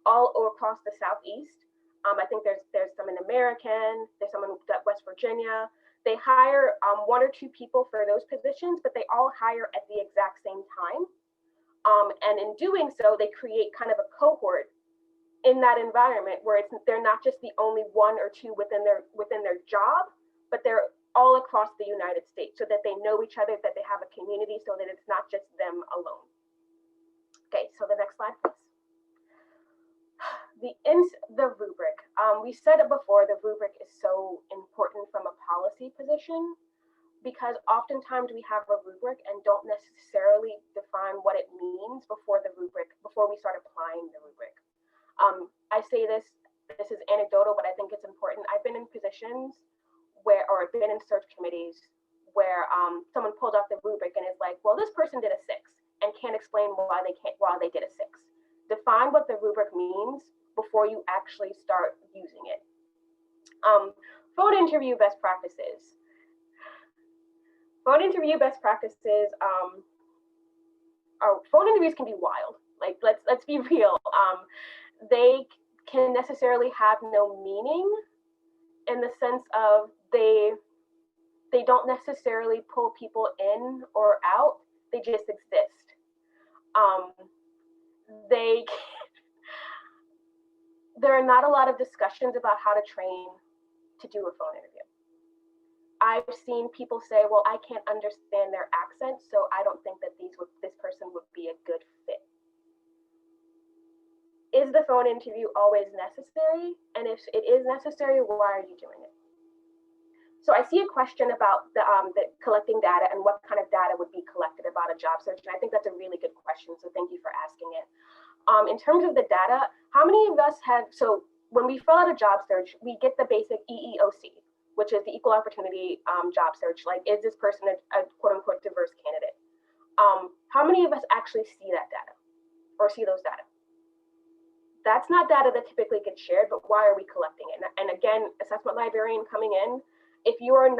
all across the Southeast. I think there's some in American, there's some in West Virginia. They hire 1 or 2 people for those positions, but they all hire at the exact same time. And in doing so, they create kind of a cohort in that environment where they're not just the only 1 or 2 within their job, but they're all across the United States, so that they know each other, that they have a community, so that it's not just them alone. Okay, so the next slide, please. The rubric. We said it before, the rubric is so important from a policy position, because oftentimes we have a rubric and don't necessarily define what it means before we start applying the rubric. I say this is anecdotal, but I think it's important. I've been in positions or I've been in search committees where someone pulled out the rubric and is like, well, this person did a 6 and can't explain why they did a 6. Define what the rubric means before you actually start using it. Phone interview best practices. Phone interview best practices. Phone interviews can be wild. Like, let's be real. They can necessarily have no meaning, in the sense of they don't necessarily pull people in or out. They just exist. There are not a lot of discussions about how to train to do a phone interview. I've seen people say, well, I can't understand their accent, so I don't think that this person would be a good fit. Is the phone interview always necessary? And if it is necessary, why are you doing it? So I see a question about the collecting data and what kind of data would be collected about a job search. And I think that's a really good question. So thank you for asking it. In terms of the data, how many of us so when we fill out a job search, we get the basic EEOC, which is the equal opportunity job search. Like, is this person a quote unquote diverse candidate? How many of us actually see that data or see those data? That's not data that typically gets shared, but why are we collecting it? And again, assessment librarian coming in, if you are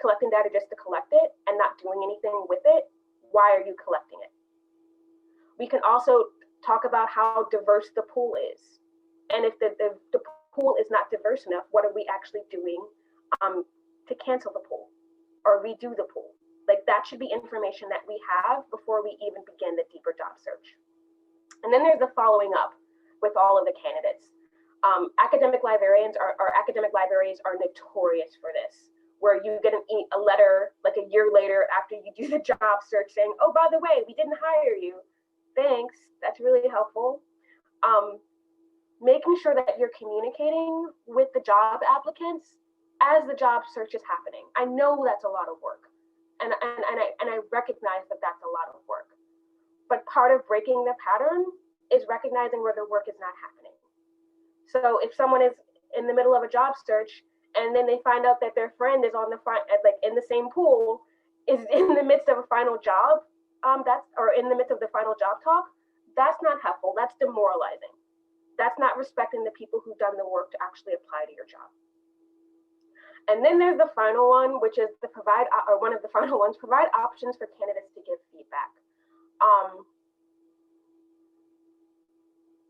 collecting data just to collect it and not doing anything with it, why are you collecting it? We can also talk about how diverse the pool is. And if the pool is not diverse enough, what are we actually doing to cancel the pool or redo the pool? Like, that should be information that we have before we even begin the deeper job search. And then there's the following up with all of the candidates. Academic librarians or academic libraries are notorious for this, where you get a letter like a year later after you do the job search saying, oh, by the way, we didn't hire you. Thanks, that's really helpful. Making sure that you're communicating with the job applicants as the job search is happening. I know that's a lot of work, and I recognize that that's a lot of work. But part of breaking the pattern is recognizing where the work is not happening. So if someone is in the middle of a job search and then they find out that their friend is on the front, like in the same pool, is in the midst of a final job, or in the midst of the final job talk, that's not helpful. That's demoralizing. That's not respecting the people who've done the work to actually apply to your job. And then there's the final one, which is one of the final ones, provide options for candidates to give feedback.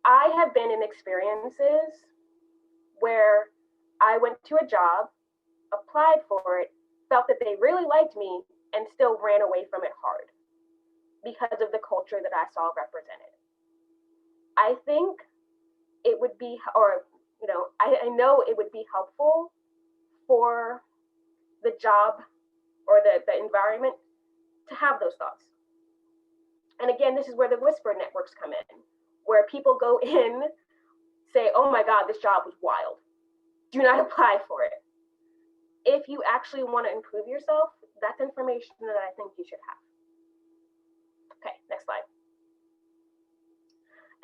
I have been in experiences where I went to a job, applied for it, felt that they really liked me, and still ran away from it hard because of the culture that I saw represented. I think it would be, I know it would be helpful for the job or the environment to have those thoughts. And again, this is where the whisper networks come in, where people go in, say, oh my God, this job was wild. Do not apply for it. If you actually want to improve yourself, that's information that I think you should have. Okay, next slide.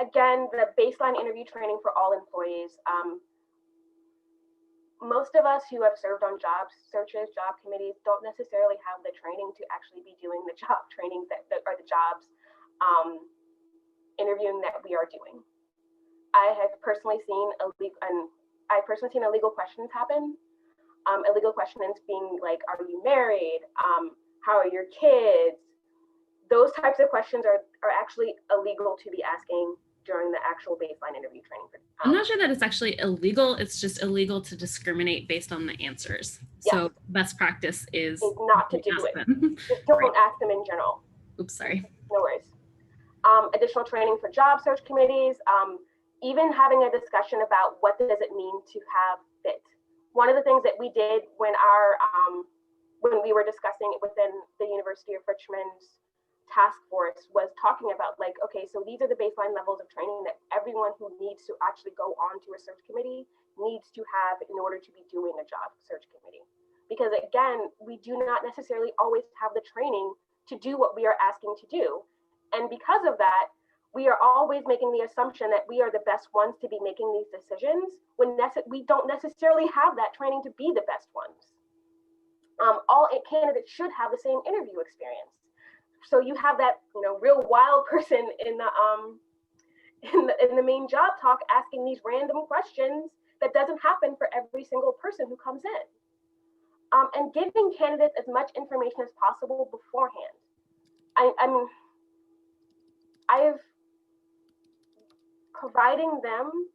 Again, the baseline interview training for all employees. Most of us who have served on job searches, job committees, don't necessarily have the training to actually be doing the job training or the jobs interviewing that we are doing. I have personally seen illegal questions happen. Illegal questions being like, are you married? How are your kids? Those types of questions are actually illegal to be asking during the actual baseline interview training. I'm not sure that it's actually illegal. It's just illegal to discriminate based on the answers. Yes. So best practice is not to do ask it. them. Just don't Right. ask them in general. Oops, sorry. No worries. Additional training for job search committees, even having a discussion about what does it mean to have fit. One of the things that we did when we were discussing it within the University of Richmond's task force was talking about, like, okay, so these are the baseline levels of training that everyone who needs to actually go on to a search committee needs to have in order to be doing a job search committee. Because again, we do not necessarily always have the training to do what we are asking to do. And because of that, we are always making the assumption that we are the best ones to be making these decisions when we don't necessarily have that training to be the best ones. All candidates should have the same interview experience. So you have that, real wild person in the main job talk asking these random questions that doesn't happen for every single person who comes in. And giving candidates as much information as possible beforehand. Providing them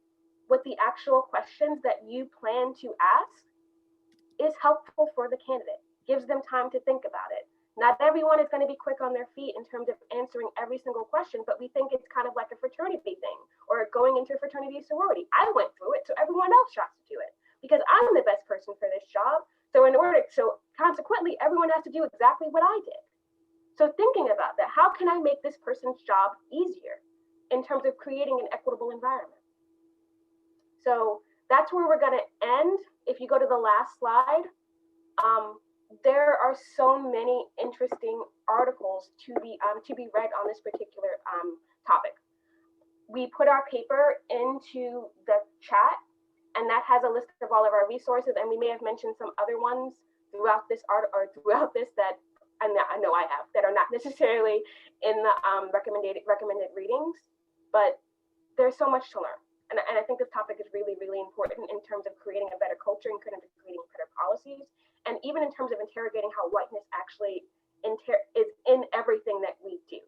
with the actual questions that you plan to ask is helpful for the candidate, gives them time to think about it. Not everyone is going to be quick on their feet in terms of answering every single question, but we think it's kind of like a fraternity thing or going into a fraternity sorority. I went through it, so everyone else has to do it because I'm the best person for this job. So consequently, everyone has to do exactly what I did. So thinking about that, how can I make this person's job easier in terms of creating an equitable environment? So that's where we're going to end. If you go to the last slide, there are so many interesting articles to be read on this particular topic. We put our paper into the chat, and that has a list of all of our resources, and we may have mentioned some other ones throughout this that I know I have that are not necessarily in the recommended readings, but there's so much to learn. And I think this topic is really, really important in terms of creating a better culture and creating better policies, and even in terms of interrogating how whiteness actually is in everything that we do.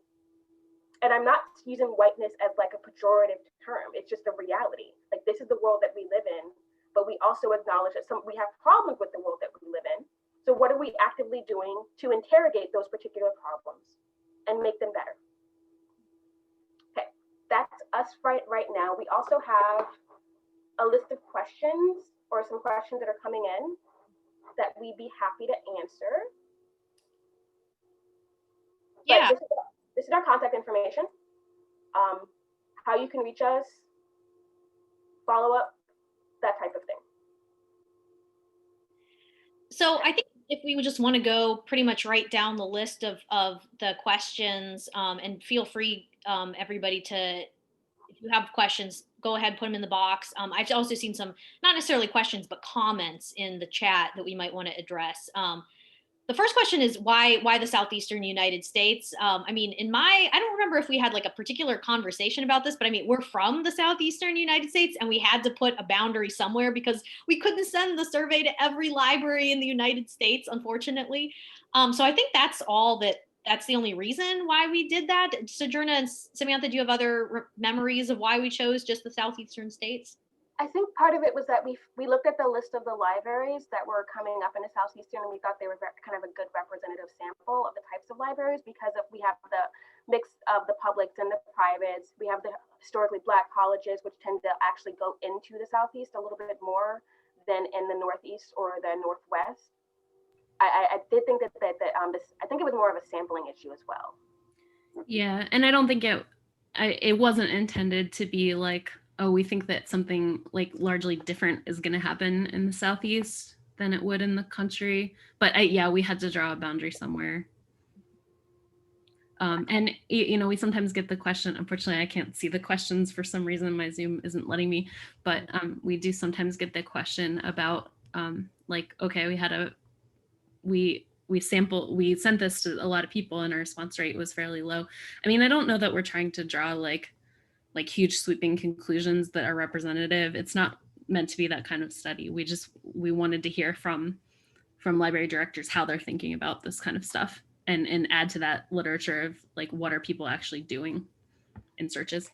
And I'm not using whiteness as like a pejorative term. It's just a reality. Like, this is the world that we live in, but we also acknowledge that we have problems with the world that we live in. So what are we actively doing to interrogate those particular problems and make them better? Okay, that's us right now. We also have a list of questions or some questions that are coming in that we'd be happy to answer. Yeah. But this is our contact information, how you can reach us, follow up, that type of thing. So I think if we would just want to go pretty much right down the list of the questions, and feel free, everybody, to, if you have questions, go ahead, put them in the box. I've also seen some, not necessarily questions, but comments in the chat that we might want to address. The first question is why the Southeastern United States? I mean, I don't remember if we had like a particular conversation about this, but I mean, we're from the Southeastern United States and we had to put a boundary somewhere because we couldn't send the survey to every library in the United States, unfortunately. So I think that's the only reason why we did that. Sojourner and Samantha, do you have other memories of why we chose just the Southeastern states? I think part of it was that we looked at the list of the libraries that were coming up in the Southeastern, and we thought they were kind of a good representative sample of the types of libraries because we have the mix of the publics and the privates. We have the historically Black colleges, which tend to actually go into the Southeast a little bit more than in the Northeast or the Northwest. I did think that I think it was more of a sampling issue as well. Yeah, and I don't think it wasn't intended to be like, oh, we think that something like largely different is going to happen in the Southeast than it would in the country. But we had to draw a boundary somewhere. And, we sometimes get the question, unfortunately, I can't see the questions for some reason, my Zoom isn't letting me, but we do sometimes get the question about like, okay, we sent this to a lot of people and our response rate was fairly low. I mean, I don't know that we're trying to draw like huge sweeping conclusions that are representative. It's not meant to be that kind of study. We wanted to hear from library directors how they're thinking about this kind of stuff and add to that literature of like, what are people actually doing in searches.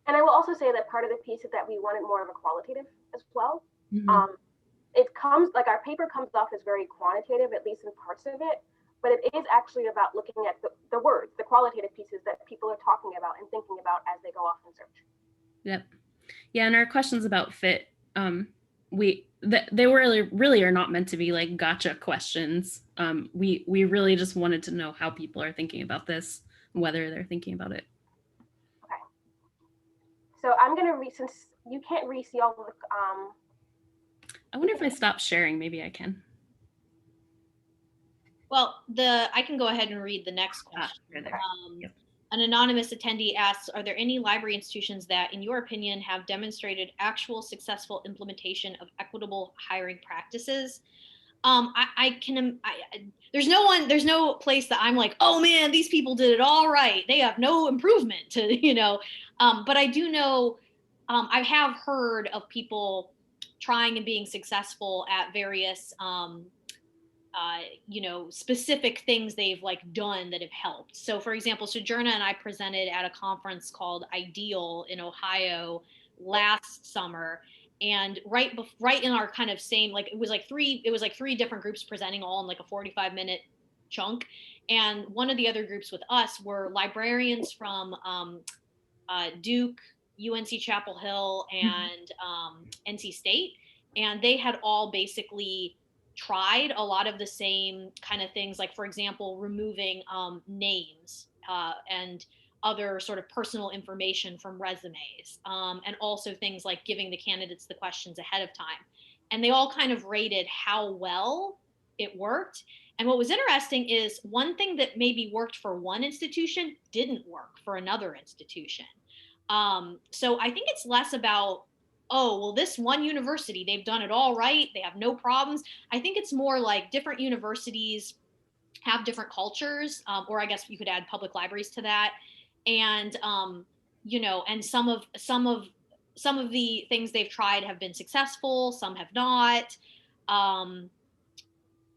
And I will also say that part of the piece is that we wanted more of a qualitative as well. Mhm. It comes, like our paper comes off as very quantitative, at least in parts of it, but it is actually about looking at the words, the qualitative pieces that people are talking about and thinking about as they go off and search. Yep. Yeah, and our questions about fit, they really are not meant to be like gotcha questions. We really just wanted to know how people are thinking about this, whether they're thinking about it. Okay. So I'm gonna read, since you can't see all of the. I wonder if I stop sharing, maybe I can. Well, I can go ahead and read the next question. There. Yep. An anonymous attendee asks, are there any library institutions that, in your opinion, have demonstrated actual successful implementation of equitable hiring practices? There's no place that I'm like, oh man, these people did it all right. They have no improvement to, but I do know, I have heard of people trying and being successful at various, specific things they've like done that have helped. So for example, Sojourna and I presented at a conference called Ideal in Ohio last summer. And right in our kind of same, like it was like three different groups presenting all in like a 45-minute chunk. And one of the other groups with us were librarians from Duke, UNC Chapel Hill, and NC State. And they had all basically tried a lot of the same kind of things, like, for example, removing names and other sort of personal information from resumes, and also things like giving the candidates the questions ahead of time. And they all kind of rated how well it worked. And what was interesting is one thing that maybe worked for one institution didn't work for another institution. So I think it's less about, oh, well, this one university, they've done it all right. They have no problems. I think it's more like different universities have different cultures, or I guess you could add public libraries to that. And, and some of the things they've tried have been successful, some have not.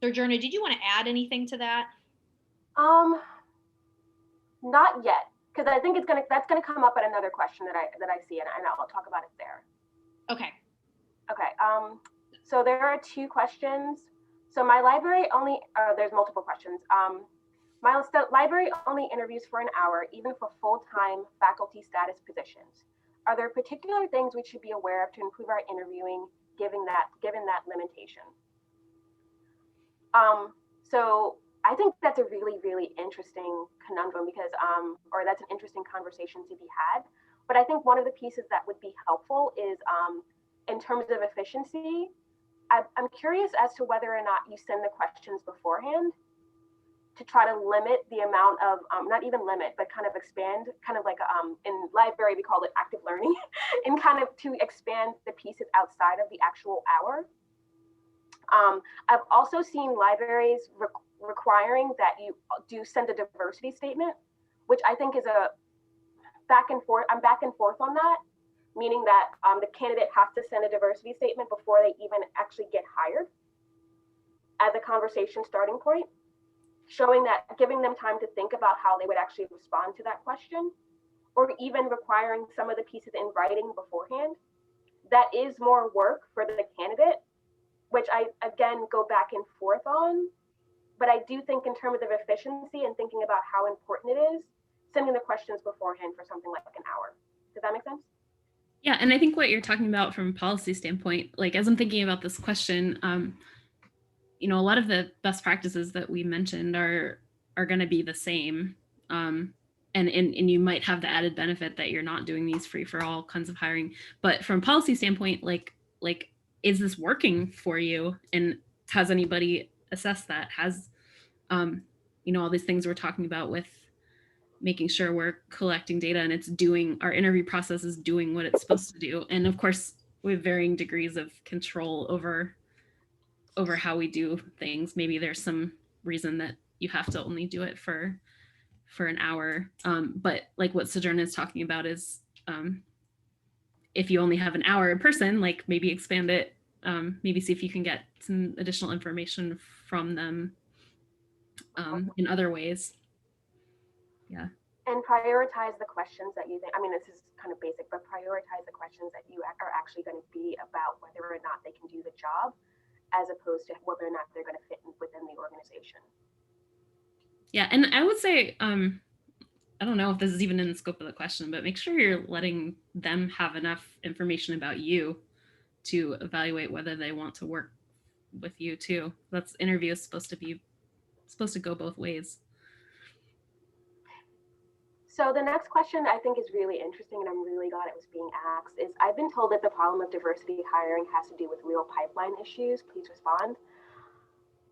Sojourner, did you want to add anything to that? Not yet, because I think that's gonna come up at another question that I see, and I'll talk about it there. Okay. Okay. So there are two questions. So my library only, there's multiple questions. My library only interviews for an hour, even for full-time faculty status positions. Are there particular things we should be aware of to improve our interviewing, given that limitation? So I think that's a really, really interesting conundrum because, or that's an interesting conversation to be had. But I think one of the pieces that would be helpful is, in terms of efficiency, I'm curious as to whether or not you send the questions beforehand to try to limit the amount of, not even limit, but kind of expand, kind of like in library, we call it active learning, and kind of to expand the pieces outside of the actual hour. I've also seen libraries requiring that you do send a diversity statement, which I think is a back and forth. I'm back and forth on that, meaning that the candidate has to send a diversity statement before they even actually get hired as a conversation starting point, showing that, giving them time to think about how they would actually respond to that question, or even requiring some of the pieces in writing beforehand. That is more work for the candidate, which I, again, go back and forth on. But I do think in terms of efficiency and thinking about how important it is, sending the questions beforehand for something like an hour. Does that make sense? Yeah, and I think what you're talking about from a policy standpoint, like as I'm thinking about this question, a lot of the best practices that we mentioned are going to be the same. And you might have the added benefit that you're not doing these free for all kinds of hiring. But from a policy standpoint, like is this working for you? And has anybody assessed that? Has all these things we're talking about with making sure we're collecting data and it's doing, our interview process is doing what it's supposed to do. And of course, we have varying degrees of control over how we do things. Maybe there's some reason that you have to only do it for an hour. But like what Sojourner is talking about is, if you only have an hour in person, like maybe expand it, maybe see if you can get some additional information from them in other ways. Yeah. And prioritize the questions that you think, I mean, this is kind of basic, but prioritize the questions that you are actually going to be about whether or not they can do the job, as opposed to whether or not they're going to fit within the organization. Yeah, and I would say, I don't know if this is even in the scope of the question, but make sure you're letting them have enough information about you to evaluate whether they want to work with you too. That's interview is supposed to go both ways. So the next question I think is really interesting, and I'm really glad it was being asked, is I've been told that the problem of diversity hiring has to do with real pipeline issues. Please respond.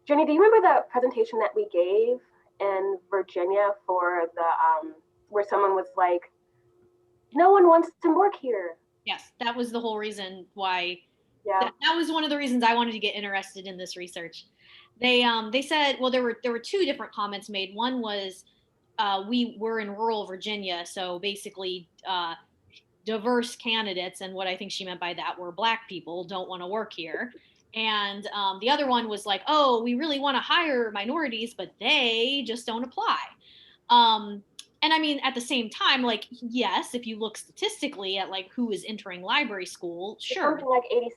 Jenny, do you remember the presentation that we gave in Virginia for the where someone was like, no one wants to work here? Yes, that was the whole reason why. Yeah. That was one of the reasons I wanted to get interested in this research. They said, well, there were two different comments made. One was we were in rural Virginia, so basically diverse candidates, and what I think she meant by that were Black people don't want to work here. And the other one was like, oh, we really want to hire minorities, but they just don't apply. And I mean, at the same time, like, yes, if you look statistically at like who is entering library school, sure. Something like 87%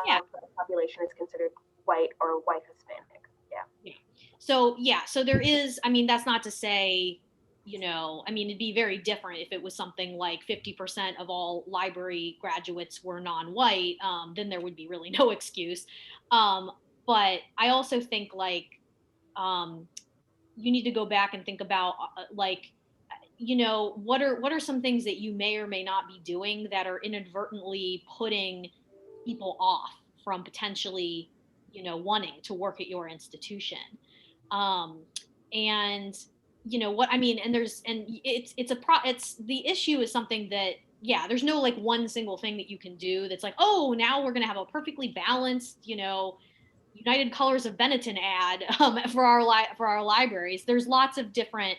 Yeah. of the population is considered white or white Hispanic. Yeah. So there is, I mean, that's not to say, I mean, it'd be very different if it was something like 50% of all library graduates were non-white, then there would be really no excuse. But I also think like, you need to go back and think about like, what are some things that you may or may not be doing that are inadvertently putting people off from potentially, wanting to work at your institution. And what I mean, and it's the issue is something that, yeah, there's no like one single thing that you can do that's like, oh, now we're going to have a perfectly balanced, United Colors of Benetton ad for our libraries. There's lots of different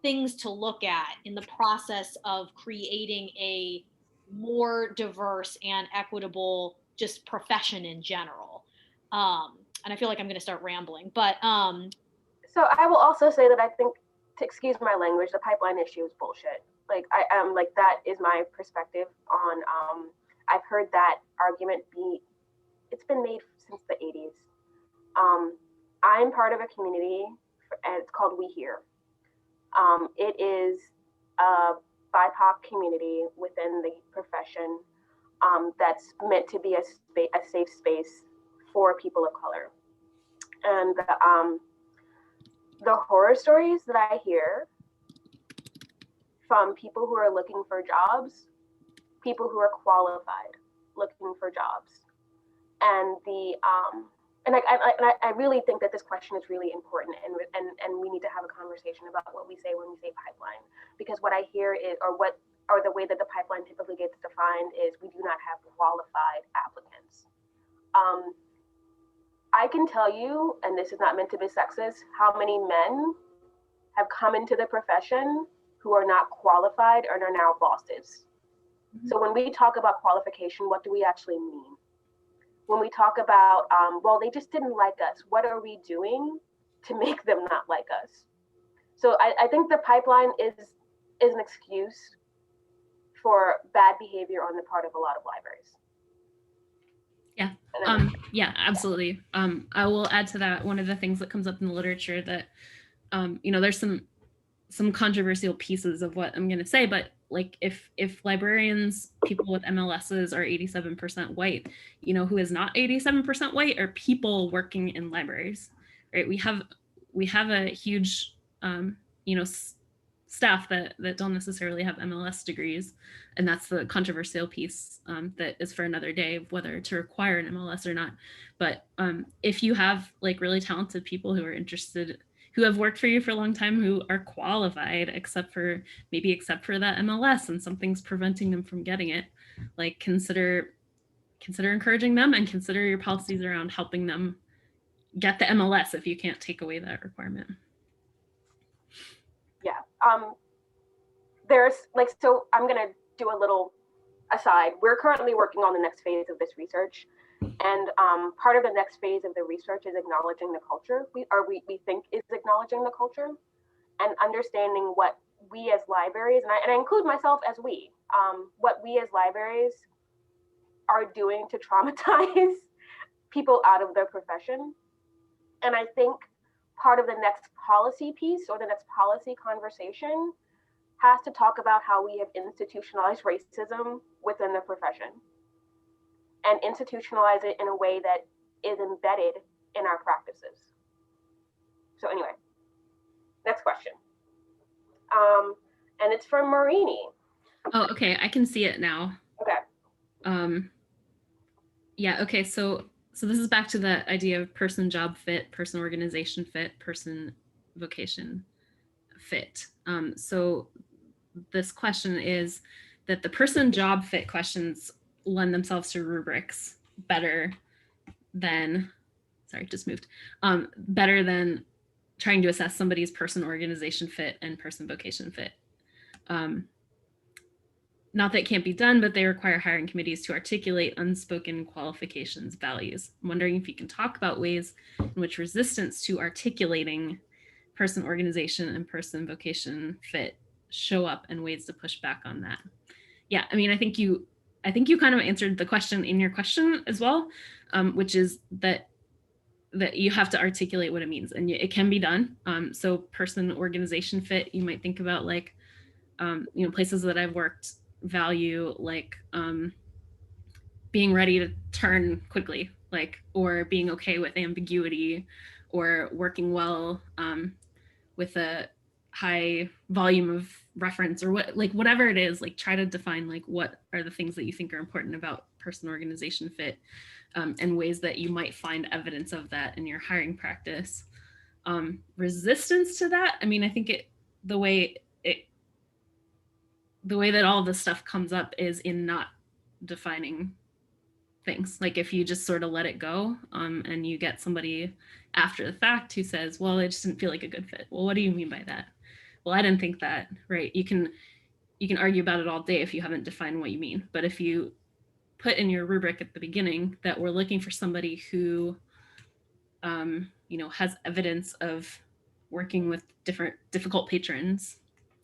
things to look at in the process of creating a more diverse and equitable just profession in general. And I feel like I'm going to start rambling, but so I will also say that I think, to excuse my language, the pipeline issue is bullshit. Like I am like, that is my perspective on I've heard that argument it's been made since the 80s. I'm part of a community, and it's called We Here. It is a BIPOC community within the profession that's meant to be a safe space for people of color. And the horror stories that I hear from people who are looking for jobs, people who are qualified looking for jobs, and I really think that this question is really important, and we need to have a conversation about what we say when we say pipeline, because what I hear is, or the way that the pipeline typically gets defined is, we do not have qualified applicants. I can tell you, and this is not meant to be sexist, how many men have come into the profession who are not qualified and are now bosses. Mm-hmm. So when we talk about qualification, what do we actually mean? When we talk about, well, they just didn't like us, what are we doing to make them not like us? So I think the pipeline is an excuse for bad behavior on the part of a lot of libraries. Yeah, yeah, absolutely. I will add to that, one of the things that comes up in the literature that, there's some controversial pieces of what I'm going to say, but like if librarians, people with MLSs are 87% white, who is not 87% white are people working in libraries, right? We have a huge, staff that don't necessarily have MLS degrees. And that's the controversial piece that is for another day, whether to require an MLS or not. But if you have like really talented people who are interested, who have worked for you for a long time, who are qualified, except for that MLS, and something's preventing them from getting it, like consider encouraging them, and consider your policies around helping them get the MLS if you can't take away that requirement. Yeah. There's like, so I'm going to do a little aside. We're currently working on the next phase of this research. And part of the next phase of the research is acknowledging the culture. We think is acknowledging the culture and understanding what we as libraries, and I include myself as what we as libraries are doing to traumatize people out of their profession. And I think part of the next policy piece or the next policy conversation has to talk about how we have institutionalized racism within the profession and institutionalize it in a way that is embedded in our practices. So anyway, next question. And it's from Marini. Oh, okay. I can see it now. Okay. Yeah. Okay. So this is back to the idea of person job fit, person organization fit, person vocation fit. So this question is that the person job fit questions lend themselves to rubrics better than, sorry, just moved, better than trying to assess somebody's person organization fit and person vocation fit. Not that it can't be done, but they require hiring committees to articulate unspoken qualifications, values. I'm wondering if you can talk about ways in which resistance to articulating person organization and person vocation fit show up and ways to push back on that. Yeah, I mean, I think you kind of answered the question in your question as well, which is that you have to articulate what it means, and it can be done. So person organization fit, you might think about like, places that I've worked value like being ready to turn quickly, like, or being okay with ambiguity, or working well with a high volume of reference, or whatever it is, like try to define like what are the things that you think are important about person organization fit, and ways that you might find evidence of that in your hiring practice. Resistance to that, I mean, I think the way that all of this stuff comes up is in not defining things. Like if you just sort of let it go, and you get somebody after the fact who says, well, I just didn't feel like a good fit. Well, what do you mean by that? Well, I didn't think that, right? You can argue about it all day if you haven't defined what you mean. But if you put in your rubric at the beginning that we're looking for somebody who, has evidence of working with difficult patrons,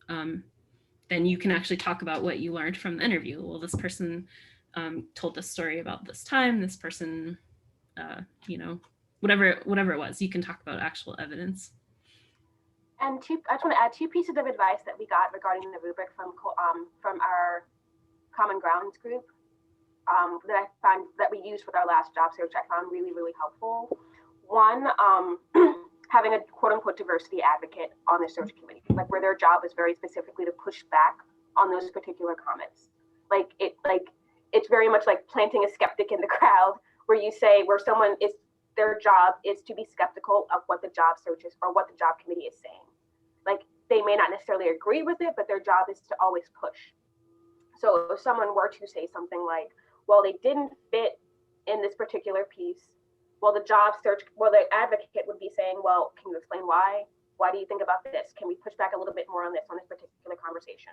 then you can actually talk about what you learned from the interview. Well, this person told this story about this time, this person, whatever it was, you can talk about actual evidence. And I just want to add 2 pieces of advice that we got regarding the rubric from our Common Grounds group that I found that we used with our last job search. I found really, really helpful. One, having a quote unquote diversity advocate on the search committee, like where their job is very specifically to push back on those particular comments. It's very much like planting a skeptic in the crowd, where you say where someone is, their job is to be skeptical of what the job search is or what the job committee is saying. Like they may not necessarily agree with it, but their job is to always push. So if someone were to say something like, well, they didn't fit in this particular piece, well, the advocate would be saying, well, can you explain why? Why do you think about this? Can we push back a little bit more on this particular conversation?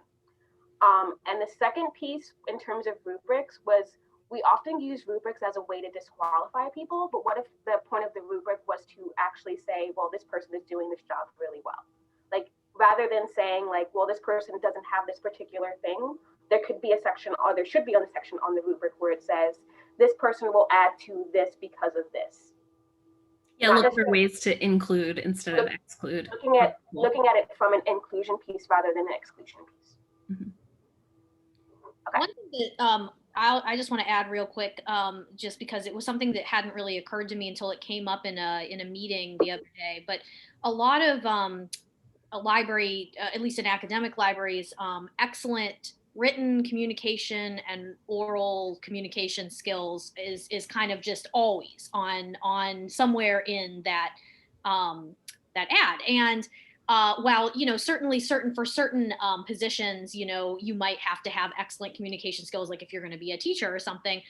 And the second piece in terms of rubrics was, we often use rubrics as a way to disqualify people, but what if the point of the rubric was to actually say, well, this person is doing this job really well? Like, rather than saying like, well, this person doesn't have this particular thing, there could be a section, or there should be a section on the rubric where it says, this person will add to this because of this. Yeah, look for ways to include instead of exclude. Looking at it from an inclusion piece rather than an exclusion piece. Mm-hmm. Okay. One thing that I just want to add real quick, just because it was something that hadn't really occurred to me until it came up in a meeting the other day. But a lot of a library, at least in academic libraries, excellent written communication and oral communication skills is kind of just always on somewhere in that that ad. And while certainly for certain positions, you might have to have excellent communication skills, like if you're going to be a teacher or something.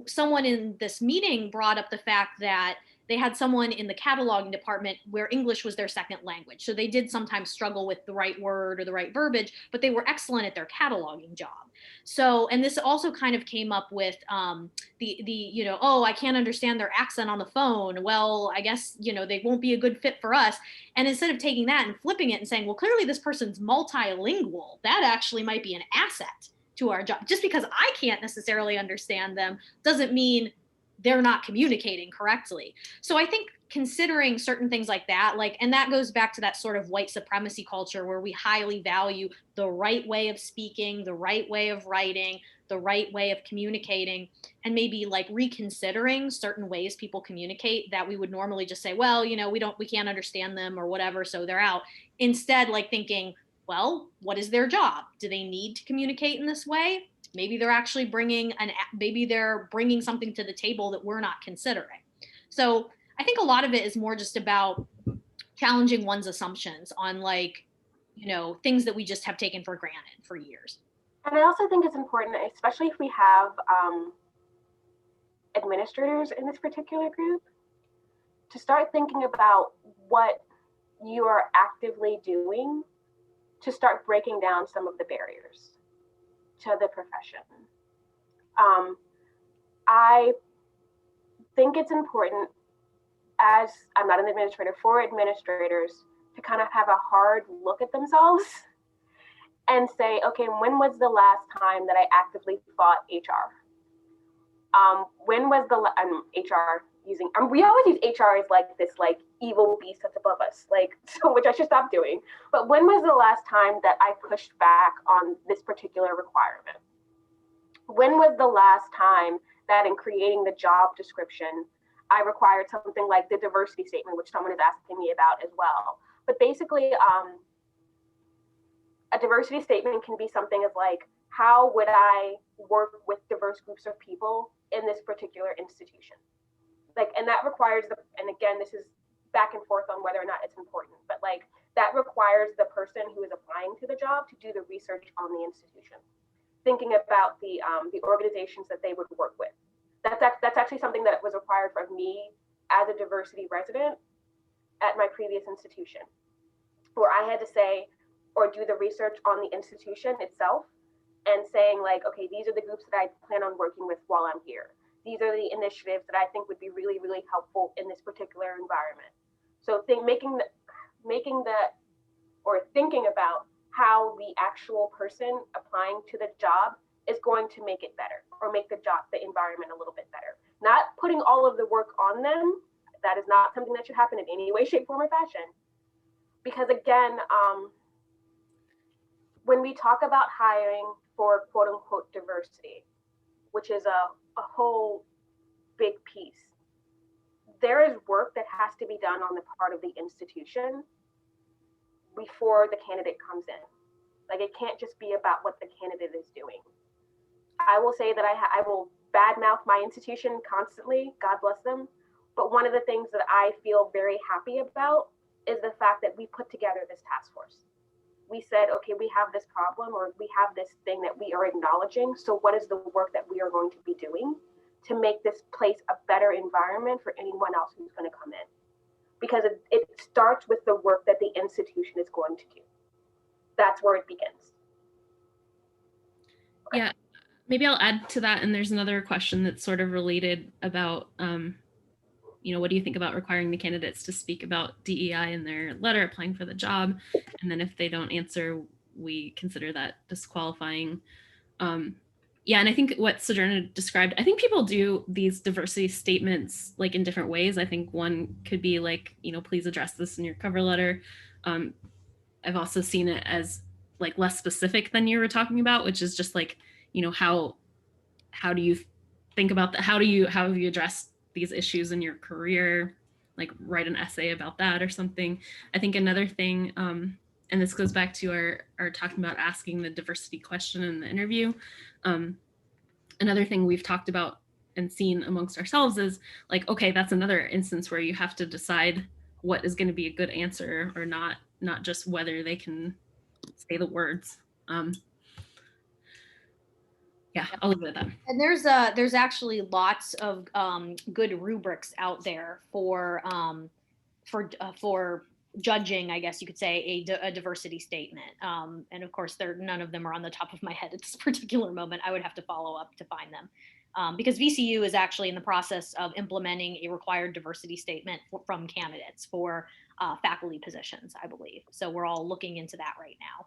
Someone in this meeting brought up the fact that they had someone in the cataloging department where English was their second language. So they did sometimes struggle with the right word or the right verbiage, but they were excellent at their cataloging job. So, and this also kind of came up with you know, oh, I can't understand their accent on the phone. Well, I guess, you know, they won't be a good fit for us. And instead of taking that and flipping it and saying, well, clearly this person's multilingual, that actually might be an asset to our job. Just because I can't necessarily understand them doesn't mean they're not communicating correctly. So I think considering certain things like that, like, and that goes back to that sort of white supremacy culture where we highly value the right way of speaking, the right way of writing, the right way of communicating, and maybe like reconsidering certain ways people communicate that we would normally just say, well, you know, we can't understand them or whatever, so they're out. Instead, like thinking, well, what is their job? Do they need to communicate in this way? Maybe they're actually bringing something to the table that we're not considering. So I think a lot of it is more just about challenging one's assumptions on, like, you know, things that we just have taken for granted for years. And I also think it's important, especially if we have administrators in this particular group, to start thinking about what you are actively doing to start breaking down some of the barriers to the profession. I think it's important, as I'm not an administrator, for administrators to kind of have a hard look at themselves and say, okay, when was the last time that I actively fought HR? When was the HR using? We always use HR as like this like evil beast that's above us, like, so, which I should stop doing. But when was the last time that I pushed back on this particular requirement? When was the last time that in creating the job description, I required something like the diversity statement, which someone is asking me about as well. But basically, a diversity statement can be something of like, how would I work with diverse groups of people in this particular institution? Like, and that requires and again, this is back and forth on whether or not it's important, but like that requires the person who is applying to the job to do the research on the institution, thinking about the organizations that they would work with. That's actually something that was required of me as a diversity resident at my previous institution, where I had to say or do the research on the institution itself and saying like, okay, these are the groups that I plan on working with while I'm here. These are the initiatives that I think would be really, really helpful in this particular environment. So thinking about how the actual person applying to the job is going to make it better or make the environment a little bit better. Not putting all of the work on them. That is not something that should happen in any way, shape, form, or fashion. Because again, when we talk about hiring for quote unquote diversity, which is a whole big piece, there is work that has to be done on the part of the institution before the candidate comes in. Like, it can't just be about what the candidate is doing. I will say that I will badmouth my institution constantly, God bless them. But one of the things that I feel very happy about is the fact that we put together this task force. We said, okay, we have this problem or we have this thing that we are acknowledging. So what is the work that we are going to be doing to make this place a better environment for anyone else who's going to come in? Because it starts with the work that the institution is going to do. That's where it begins. Okay. Yeah, maybe I'll add to that. And there's another question that's sort of related about, you know, what do you think about requiring the candidates to speak about DEI in their letter applying for the job? And then if they don't answer, we consider that disqualifying. Yeah, and I think what Sojourner described, I think people do these diversity statements like in different ways. I think one could be like, you know, please address this in your cover letter. I've also seen it as like less specific than you were talking about, which is just like, you know, how do you think about that? How have you addressed these issues in your career? Like write an essay about that or something. I think another thing, and this goes back to our talking about asking the diversity question in the interview. Another thing we've talked about and seen amongst ourselves is like, okay, that's another instance where you have to decide what is going to be a good answer or not just whether they can say the words. Yeah, I'll leave it at that. And there's actually lots of good rubrics out there for judging, I guess you could say, a diversity statement. And of course, none of them are on the top of my head at this particular moment. I would have to follow up to find them. Because VCU is actually in the process of implementing a required diversity statement from candidates for faculty positions, I believe. So we're all looking into that right now.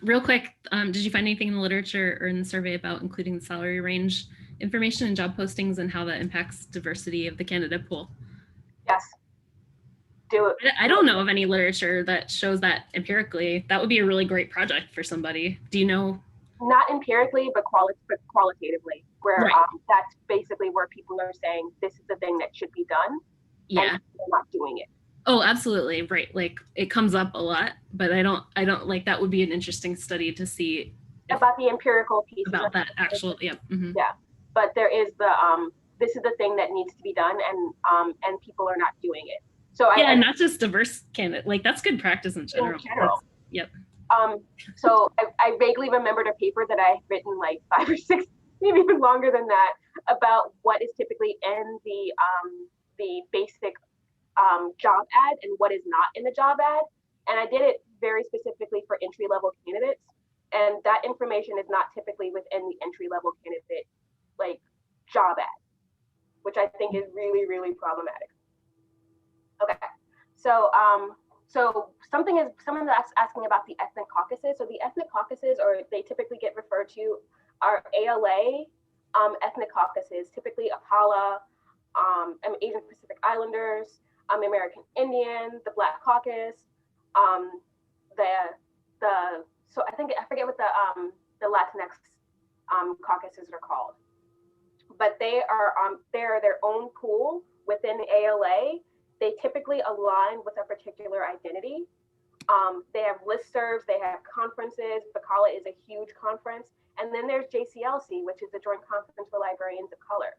Real quick, did you find anything in the literature or in the survey about including the salary range information in job postings and how that impacts diversity of the candidate pool? Yes. Do it. I don't know of any literature that shows that empirically. That would be a really great project for somebody. Do you know? Not empirically, but qualitatively, where Right. That's basically where people are saying this is the thing that should be done. Yeah. And they're not doing it. Oh, absolutely. Right. Like it comes up a lot, but I don't like that would be an interesting study to see About the empirical pieces. About that actual, yeah. Mm-hmm. Yeah. But there is this is the thing that needs to be done, and people are not doing it. So and not just diverse candidate, like that's good practice in general. Yep. So I vaguely remembered a paper that I had written like 5 or 6, maybe even longer than that, about what is typically in the basic job ad and what is not in the job ad. And I did it very specifically for entry-level candidates. And that information is not typically within the entry-level candidate like job ad, which I think is really, really problematic. Okay, so someone that's asking about the ethnic caucuses. So the ethnic caucuses, or they typically get referred to, are ALA ethnic caucuses, typically APALA, Asian Pacific Islanders, American Indian, the Black Caucus, so I forget what the Latinx caucuses are called, but they are their own pool within ALA. They typically align with a particular identity. They have listservs, they have conferences. BACALA is a huge conference. And then there's JCLC, which is the Joint Conference for Librarians of Color,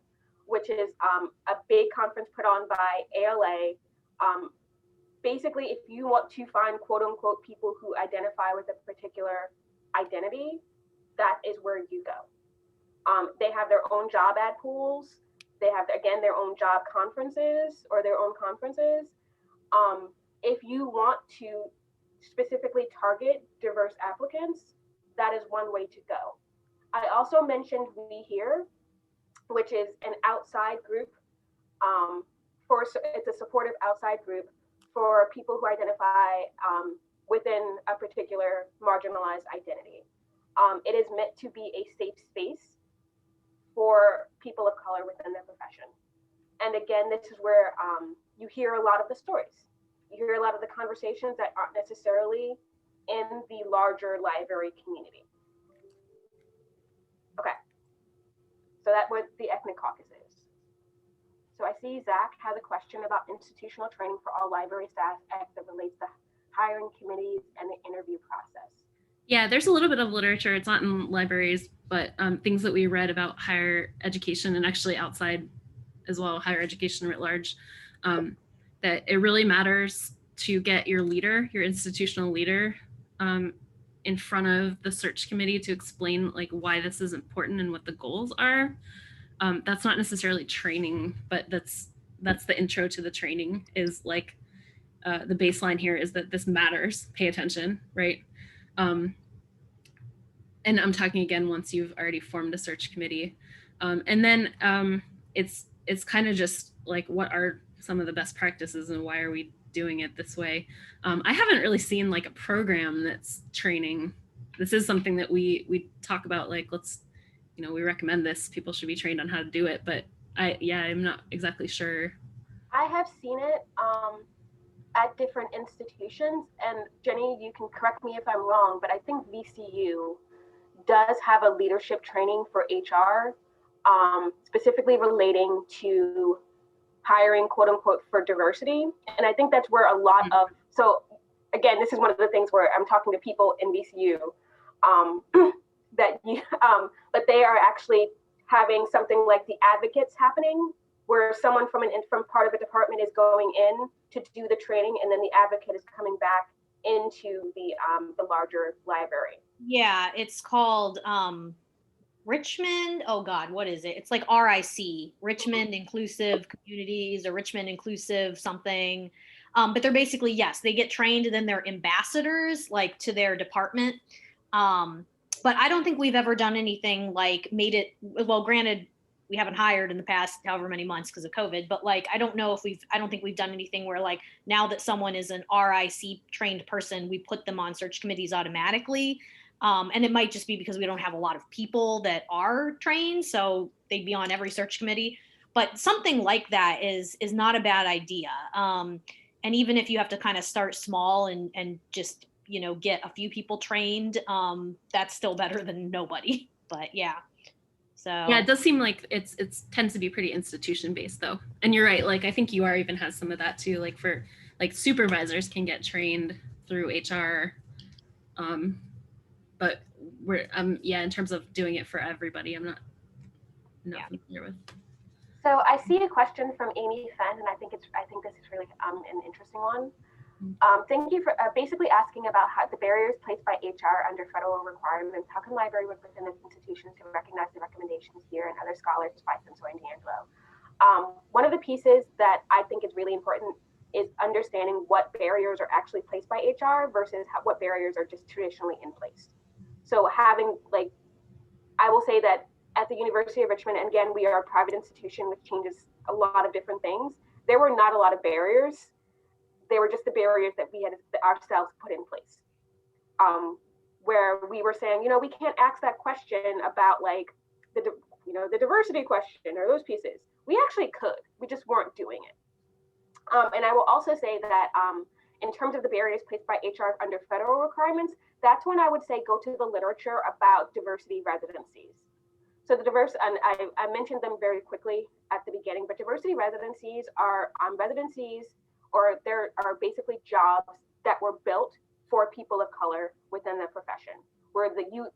which is a big conference put on by ALA. Basically, if you want to find quote unquote people who identify with a particular identity, that is where you go. They have their own job ad pools. They have, again, their own job conferences or their own conferences. If you want to specifically target diverse applicants, that is one way to go. I also mentioned We Here, which is an outside group. It's a supportive outside group for people who identify within a particular marginalized identity. It is meant to be a safe space for people of color within their profession. And again, this is where you hear a lot of the stories. You hear a lot of the conversations that aren't necessarily in the larger library community. Okay, so that was the ethnic caucuses. So I see Zach has a question about institutional training for all library staff as it relates to hiring committees and the interview process. Yeah, there's a little bit of literature. It's not in libraries, but things that we read about higher education and actually outside as well, higher education writ large, that it really matters to get your leader, your institutional leader, in front of the search committee to explain like why this is important and what the goals are. That's not necessarily training, but that's the intro to the training, is like the baseline here is that this matters, pay attention, right? And I'm talking again once you've already formed a search committee. And then it's kind of just like, what are some of the best practices and why are we doing it this way? I haven't really seen like a program that's training. This is something that we talk about, like, let's, we recommend this, people should be trained on how to do it, but I'm not exactly sure. I have seen it at different institutions, and Jenny, you can correct me if I'm wrong, but I think VCU does have a leadership training for HR, specifically relating to hiring, quote unquote, for diversity. And I think that's where a lot of, so again, this is one of the things where I'm talking to people in VCU, but they are actually having something like the advocates happening, where someone from part of a department is going in to do the training, and then the advocate is coming back into the larger library. Yeah, it's called Richmond, oh God, what is it? It's like RIC, Richmond Inclusive Communities or Richmond Inclusive something. But they're basically, yes, they get trained and then they're ambassadors like to their department. Um, but I don't think we've ever done anything like made it, well, granted, we haven't hired in the past however many months because of COVID, but like, I don't think we've done anything where like now that someone is an RIC trained person, we put them on search committees automatically. And it might just be because we don't have a lot of people that are trained, so they'd be on every search committee. But something like that is not a bad idea. And even if you have to kind of start small and just get a few people trained, that's still better than nobody. But yeah, Yeah, so it does seem like it's tends to be pretty institution based though. And you're right, like I think UR even has some of that too. Like for like supervisors can get trained through HR. But we're yeah, in terms of doing it for everybody, I'm not Yeah. familiar with. So I see a question from Amy Fenn, and I think this is really an interesting one. Thank you for basically asking about how the barriers placed by HR under federal requirements. How can library work within its institutions to recognize the recommendations here and other scholars, Spice and Soy and D'Angelo? One of the pieces that I think is really important is understanding what barriers are actually placed by HR versus what barriers are just traditionally in place. So having like, I will say that at the University of Richmond, and again, we are a private institution which changes a lot of different things. There were not a lot of barriers. They were just the barriers that we had ourselves put in place. Where we were saying, we can't ask that question about like the diversity question or those pieces. We actually could. We just weren't doing it. And I will also say that in terms of the barriers placed by HR under federal requirements, that's when I would say go to the literature about diversity residencies. So the and I mentioned them very quickly at the beginning, but diversity residencies are residencies, or there are basically jobs that were built for people of color within the profession, where you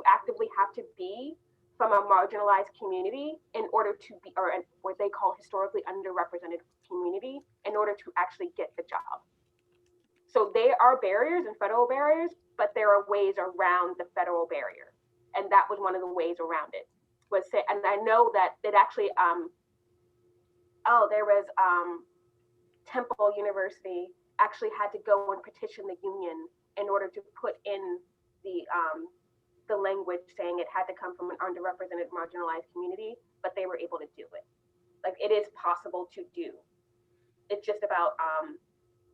actively have to be from a marginalized community in order to be, or what they call historically underrepresented community, in order to actually get the job. So they are barriers and federal barriers, but there are ways around the federal barrier. And that was one of the ways around it. And I know that it actually, there was Temple University actually had to go and petition the union in order to put in the language saying it had to come from an underrepresented, marginalized community, but they were able to do it. Like, it is possible to do. It's just about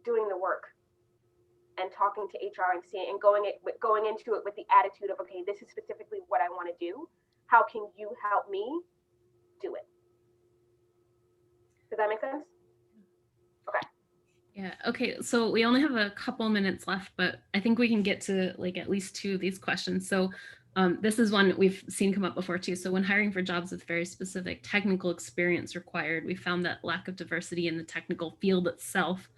doing the work and talking to HR and seeing and going into it with the attitude of, okay, this is specifically what I want to do. How can you help me do it? Does that make sense? Okay. Yeah, okay, so we only have a couple minutes left, but I think we can get to like at least two of these questions. So this is one we've seen come up before too. So when hiring for jobs with very specific technical experience required, we found that lack of diversity in the technical field itself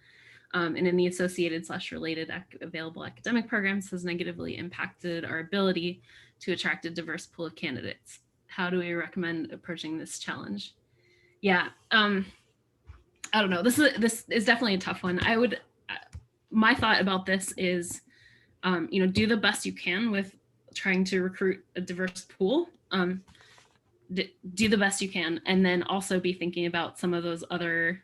and in the associated/related available academic programs has negatively impacted our ability to attract a diverse pool of candidates. How do we recommend approaching this challenge? Yeah, I don't know. This is definitely a tough one. My thought about this is, do the best you can with trying to recruit a diverse pool. Do the best you can, and then also be thinking about some of those other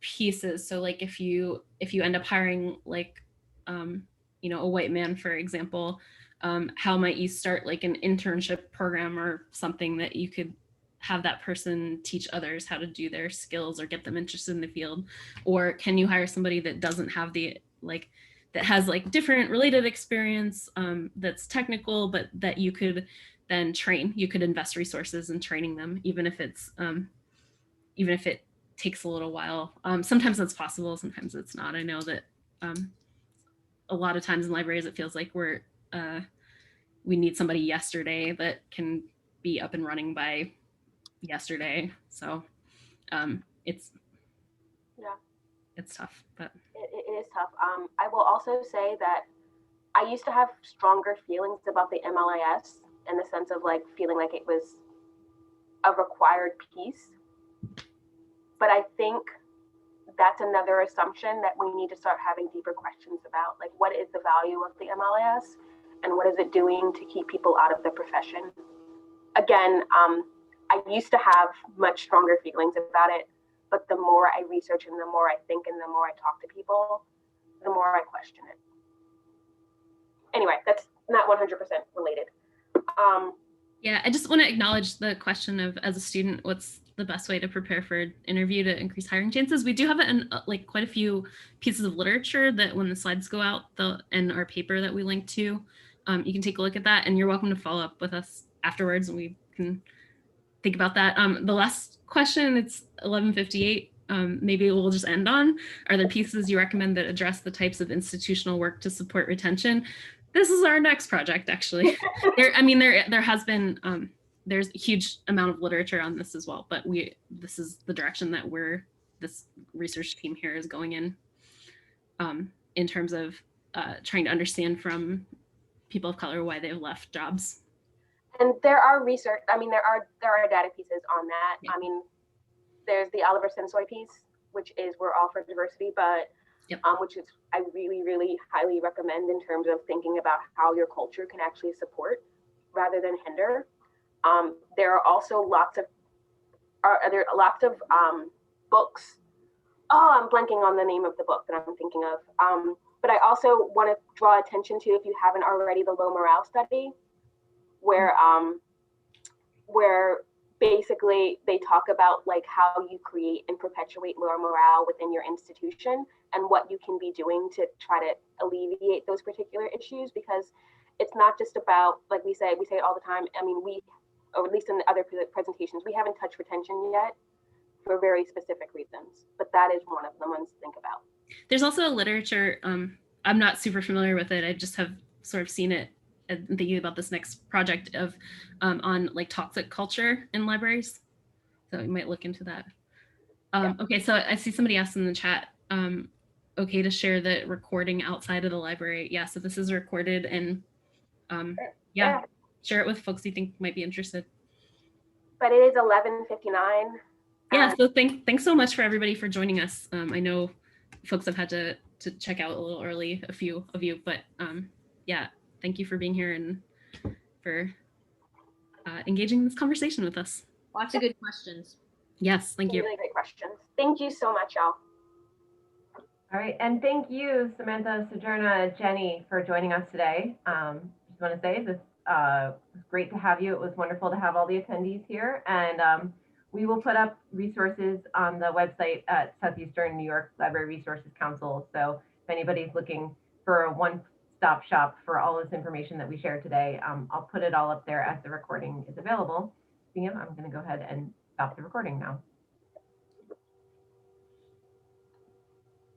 pieces. So like if you end up hiring like a white man, for example, how might you start like an internship program or something that you could have that person teach others how to do their skills or get them interested in the field? Or can you hire somebody that doesn't have that has like different related experience that's technical, but that you could then train? You could invest resources in training them, even if it takes a little while. Sometimes that's possible, sometimes it's not. I know that a lot of times in libraries it feels like we need somebody yesterday that can be up and running by yesterday. So it's tough, but it is tough. I will also say that I used to have stronger feelings about the MLIS in the sense of like feeling like it was a required piece. But I think that's another assumption that we need to start having deeper questions about, like what is the value of the MLIS and what is it doing to keep people out of the profession? Again, I used to have much stronger feelings about it, but the more I research and the more I think and the more I talk to people, the more I question it. Anyway, that's not 100% related. Yeah, I just want to acknowledge the question of, as a student, what's the best way to prepare for an interview to increase hiring chances? We do have like quite a few pieces of literature that when the slides go out, and our paper that we link to, you can take a look at that, and you're welcome to follow up with us afterwards and we can think about that. The last question, it's 11:58. Maybe we'll just end on, are there pieces you recommend that address the types of institutional work to support retention? This is our next project, actually. There has been, there's a huge amount of literature on this as well, but this is the direction that this research team here is going in terms of trying to understand from people of color why they've left jobs. And there are research, there are data pieces on that. Yeah. There's the Oliver Sensoy piece, which is We're All for Diversity, but Yep. Which is I really, really highly recommend in terms of thinking about how your culture can actually support rather than hinder. There are also lots of books. Oh, I'm blanking on the name of the book that I'm thinking of. But I also want to draw attention to, if you haven't already, the low morale study, where basically they talk about like how you create and perpetuate lower morale within your institution and what you can be doing to try to alleviate those particular issues, because it's not just about, like we say it all the time. Or at least in the other presentations, we haven't touched retention yet for very specific reasons, but that is one of the ones to think about. There's also a literature, I'm not super familiar with it, I just have sort of seen it and thinking about this next project of on like toxic culture in libraries. So you might look into that. Yeah. Okay, so I see somebody asked in the chat, okay to share the recording outside of the library. Yeah, so this is recorded, and yeah, share it with folks you think might be interested. But it is 11:59. Yeah, so thanks so much for everybody for joining us. I know folks have had to check out a little early, a few of you, but yeah, thank you for being here and for engaging in this conversation with us. Lots of good questions. Yes, thank you. Really great questions. Thank you so much, y'all. All right, and thank you, Samantha, Sojourna, Jenny, for joining us today. Just want to say this was great to have you. It was wonderful to have all the attendees here, and we will put up resources on the website at Southeastern New York Library Resources Council. So if anybody's looking for a one-stop shop for all this information that we shared today, I'll put it all up there as the recording is available. I'm going to go ahead and stop the recording now.